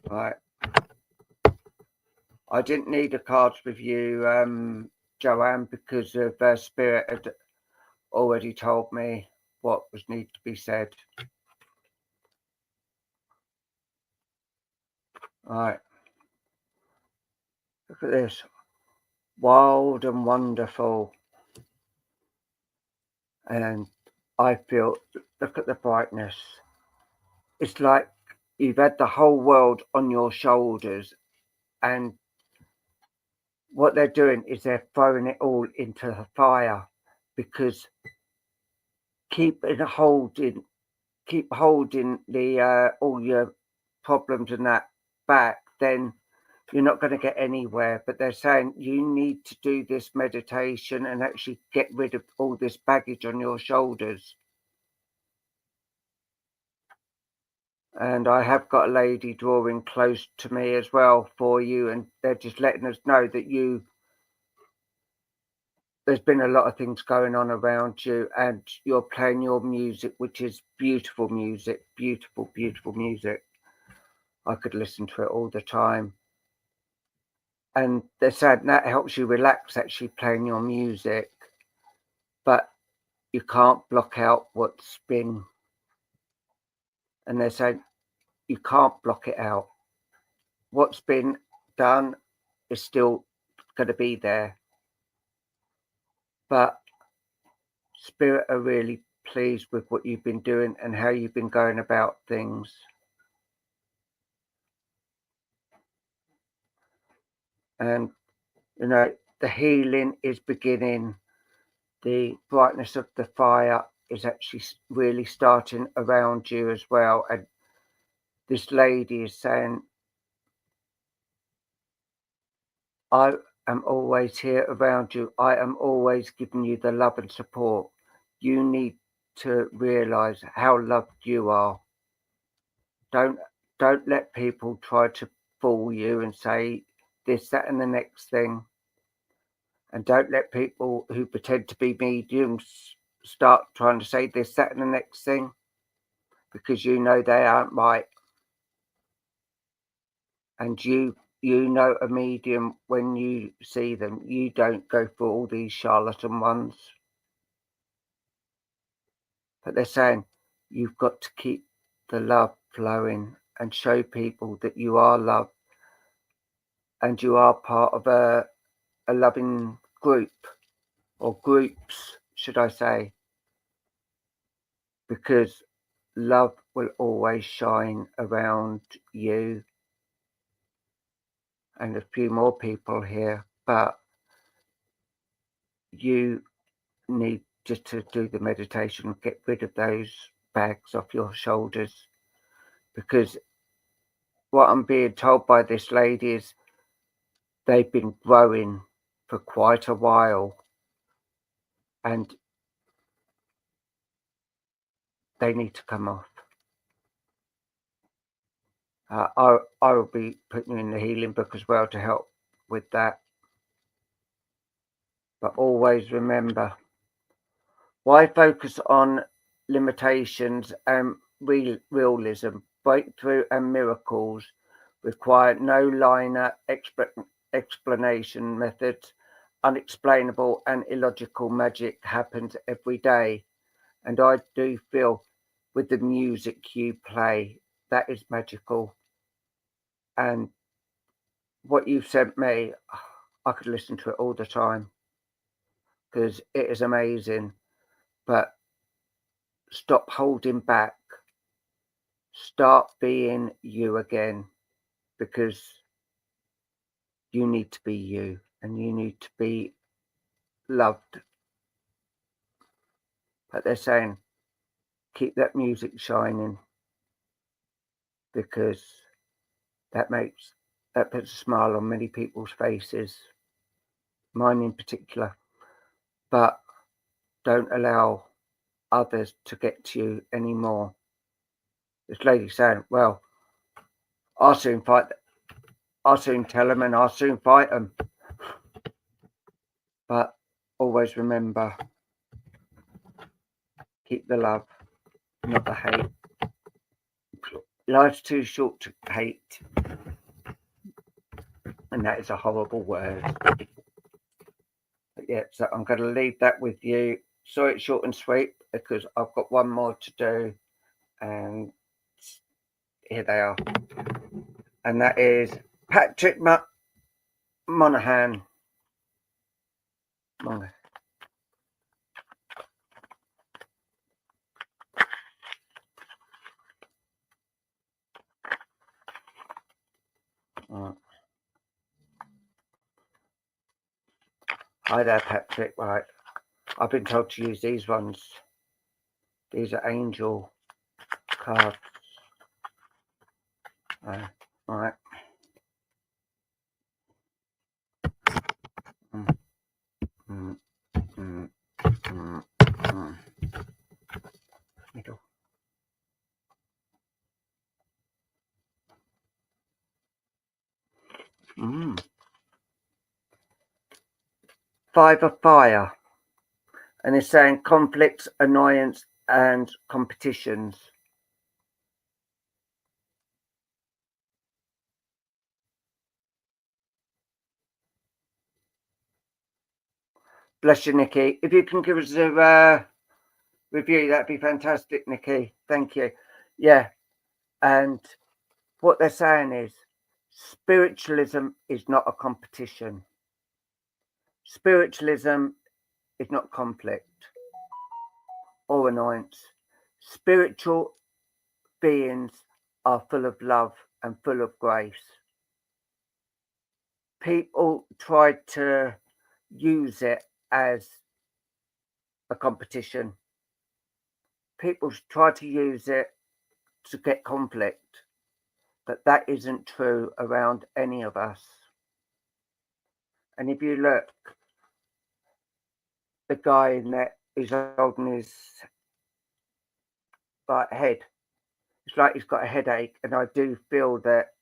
Right. I didn't need a cards with you, Joanne, because of Spirit had already told me what was need to be said. Right. Look at this. Wild and wonderful. And I feel, look at the brightness. It's like you've had the whole world on your shoulders, and what they're doing is they're throwing it all into the fire, because keep holding the all your problems and that back, then you're not going to get anywhere. But they're saying you need to do this meditation and actually get rid of all this baggage on your shoulders. And I have got a lady drawing close to me as well for you, and they're just letting us know that there's been a lot of things going on around you, and you're playing your music, which is beautiful music, beautiful, beautiful music. I could listen to it all the time. And they're saying that helps you relax, actually playing your music, but you can't block out what's been. And they're saying you can't block it out. What's been done is still going to be there. But Spirit are really pleased with what you've been doing and how you've been going about things. And, you know, the healing is beginning. The brightness of the fire is actually really starting around you as well. And this lady is saying, I am always here around you. I am always giving you the love and support. You need to realize how loved you are. Don't let people try to fool you and say this, that, and the next thing. And don't let people who pretend to be mediums start trying to say this, that, and the next thing, because you know they aren't right. And you know a medium when you see them. You don't go for all these charlatan ones. But they're saying you've got to keep the love flowing and show people that you are loved and you are part of a loving group, or groups, should I say, because love will always shine around you and a few more people here, but you need just to do the meditation, get rid of those bags off your shoulders, because what I'm being told by this lady is they've been growing for quite a while and they need to come off. I will be putting you in the healing book as well to help with that. But always remember, why focus on limitations and realism? Breakthrough and miracles require no linear explanation methods. Unexplainable and illogical magic happens every day. And I do feel with the music you play, that is magical. And what you've sent me, I could listen to it all the time because it is amazing. But stop holding back. Start being you again, because you need to be you and you need to be loved. But they're saying, keep that music shining, because that puts a smile on many people's faces, mine in particular. But don't allow others to get to you anymore. This lady saying, well, I'll soon tell them and I'll soon fight them. But always remember, keep the love, not the hate. Life's too short to hate. And that is a horrible word. But yeah, so I'm going to leave that with you. Sorry it's short and sweet, because I've got one more to do. And here they are. And that is Patrick Monaghan. Right. Hi there, Patrick. Right, I've been told to use these ones. These are angel cards. Right. Middle. Five of Fire. And it's saying conflicts, annoyance, and competitions. Bless you, Nikki. If you can give us a review, that'd be fantastic, Nikki. Thank you. Yeah. And what they're saying is spiritualism is not a competition. Spiritualism is not conflict or annoyance. Spiritual beings are full of love and full of grace. People try to use it as a competition. People try to use it to get conflict, but that isn't true around any of us. And if you look, the guy in that is holding his head. It's like he's got a headache, and I do feel that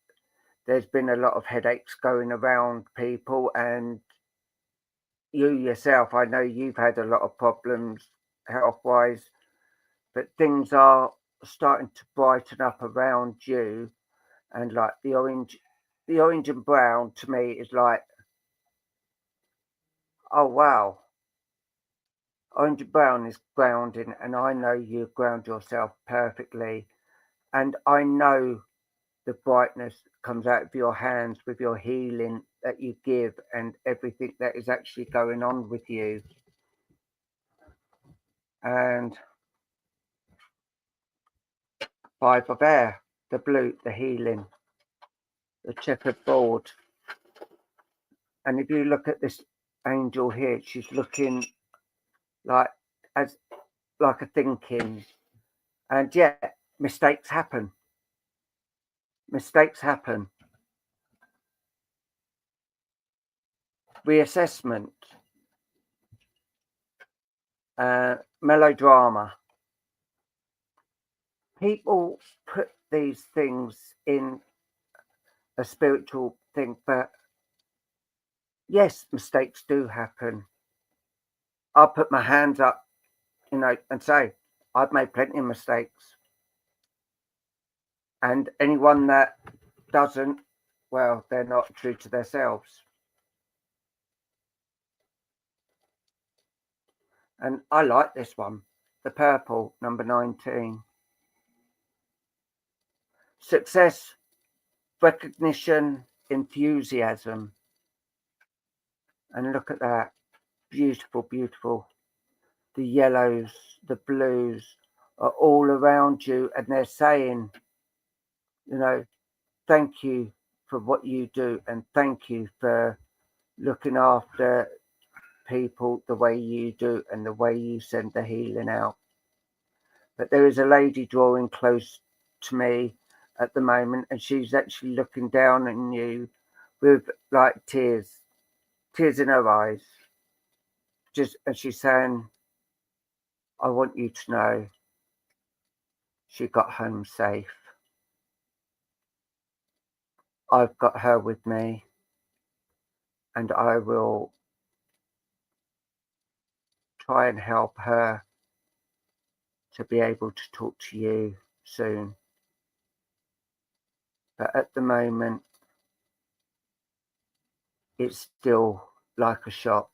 there's been a lot of headaches going around people, and you yourself, I know you've had a lot of problems health-wise, but things are starting to brighten up around you. And like the orange and brown to me is like, oh wow, orange and brown is grounding, and I know you ground yourself perfectly, and I know the brightness comes out of your hands with your healing that you give and everything that is actually going on with you. And 5 of air, the blue, the healing, the checkered board. And if you look at this angel here, she's looking like a thinking. And yeah, mistakes happen. Mistakes happen. Reassessment. Melodrama. People put these things in a spiritual thing, but yes, mistakes do happen. I'll put my hands up, and say, I've made plenty of mistakes. And anyone that doesn't, well, they're not true to themselves. And I like this one, the purple, number 19. Success, recognition, enthusiasm. And look at that. Beautiful, beautiful. The yellows, the blues are all around you, and they're saying, thank you for what you do, and thank you for looking after people the way you do and the way you send the healing out. But there is a lady drawing close to me at the moment, and she's actually looking down on you with like tears in her eyes. And she's saying, I want you to know she got home safe. I've got her with me, and I will try and help her to be able to talk to you soon. But at the moment, it's still like a shock.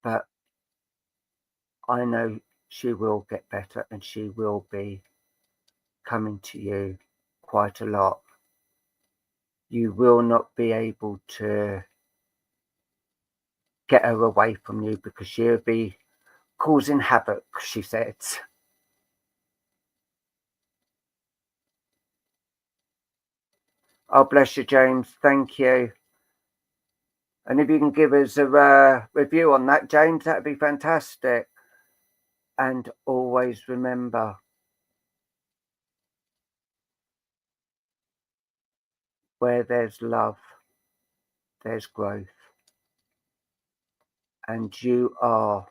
But I know she will get better, and she will be coming to you quite a lot. You will not be able to get her away from you because she'll be causing havoc, she said. Oh, bless you, James. Thank you. And if you can give us a review on that, James, that'd be fantastic. And always remember, where there's love, there's growth. And you are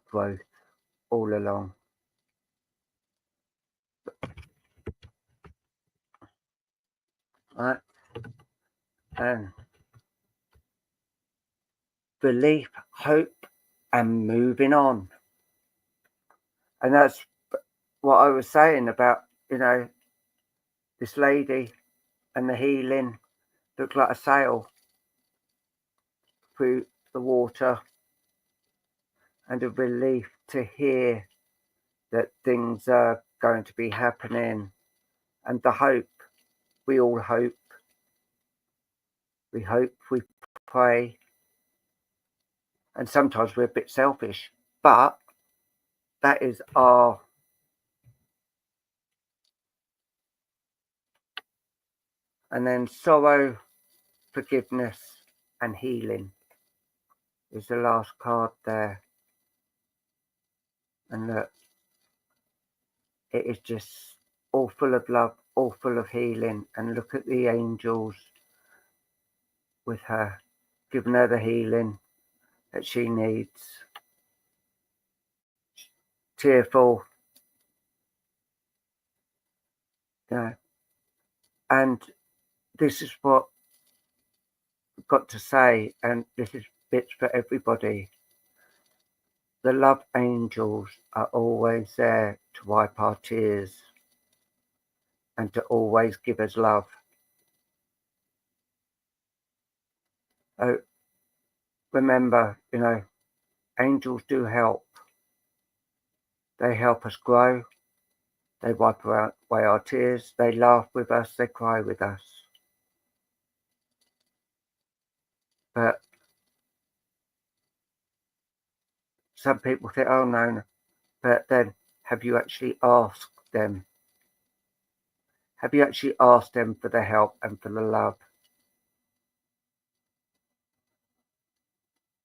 growth all along. Right? And belief, hope, and moving on. And that's what I was saying about, this lady and the healing looked like a sail through the water, and a relief to hear that things are going to be happening, and the hope. We all hope. We hope, we pray, and sometimes we're a bit selfish, but that is our and then sorrow, forgiveness, and healing is the last card there. And look, it is just all full of love, all full of healing. And look at the angels with her, giving her the healing that she needs. Tearful, you know, and this is what I've got to say, and this is bits for everybody. The love angels are always there to wipe our tears and to always give us love. So remember, you know, angels do help. They help us grow. They wipe away our tears. They laugh with us. They cry with us. But some people think, oh no. But then, have you actually asked them? Have you actually asked them for the help and for the love?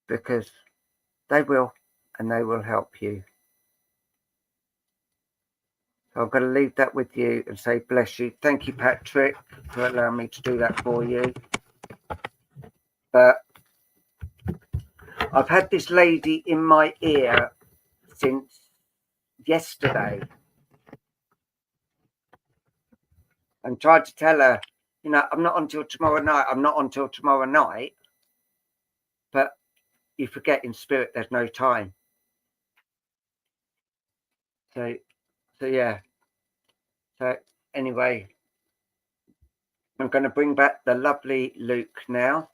Because they will, and they will help you. So I'm going to leave that with you and say bless you. Thank you, Patrick, for allowing me to do that for you. But I've had this lady in my ear since yesterday and tried to tell her, you know, I'm not until tomorrow night. I'm not until tomorrow night. But you forget in spirit there's no time. So yeah. So anyway, I'm going to bring back the lovely Luke now.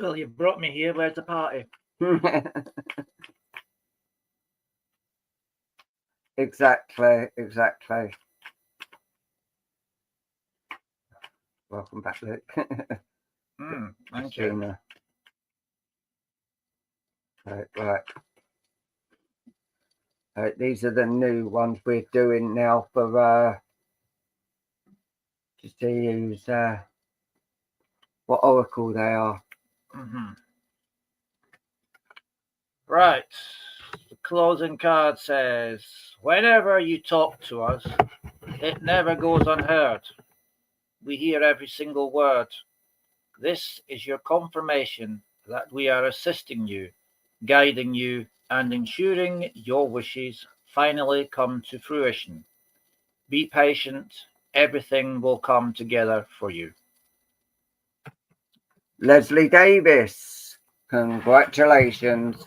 Well, you brought me here. Where's the party? Exactly. Welcome back, Luke. Thank you. Right. These are the new ones we're doing now for just to use what oracle they are. Right. The closing card says, whenever you talk to us, it never goes unheard. We hear every single word. This is your confirmation that we are assisting you, guiding you, and ensuring your wishes finally come to fruition. Be patient. Everything will come together for you. Leslie Davis, congratulations.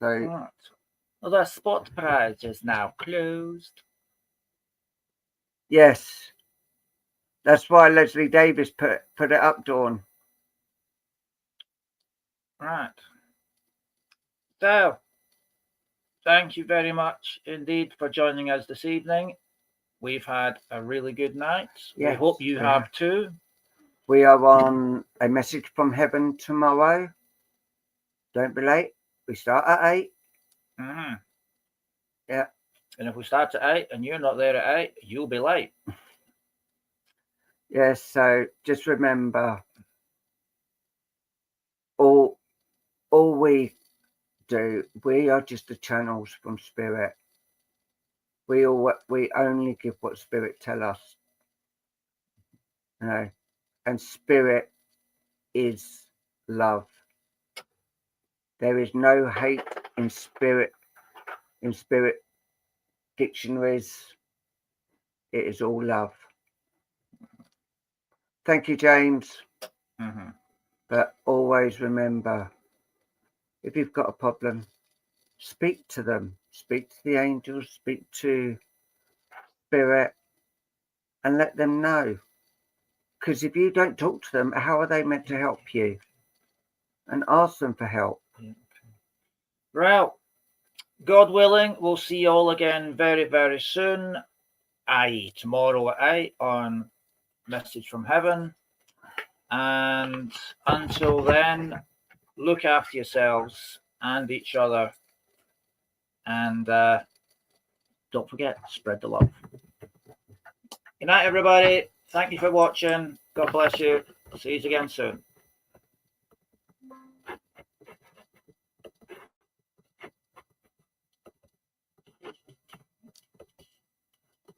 So, right. Well, the spot prize is now closed. Yes. That's why Leslie Davis put it up, Dawn. Right. So, thank you very much indeed for joining us this evening. We've had a really good night. Yes, we hope you have too. We are on A Message from Heaven tomorrow. Don't be late. We start at 8. Yeah. And if we start at 8 and you're not there at 8, you'll be late. Yes, so just remember, all we do, we are just the channels from Spirit. We only give what Spirit tell us. You know, and Spirit is love. There is no hate in Spirit. In Spirit dictionaries, it is all love. Thank you, James. But always remember, if you've got a problem, speak to them. Speak to the angels, speak to Spirit, and let them know. Because if you don't talk to them, how are they meant to help you? And ask them for help. Well, God willing, we'll see you all again very, very soon, i.e. tomorrow at 8 on Message from Heaven. And until then, look after yourselves and each other. And don't forget, spread the love. Good night, everybody. Thank you for watching. God bless you. See you again soon.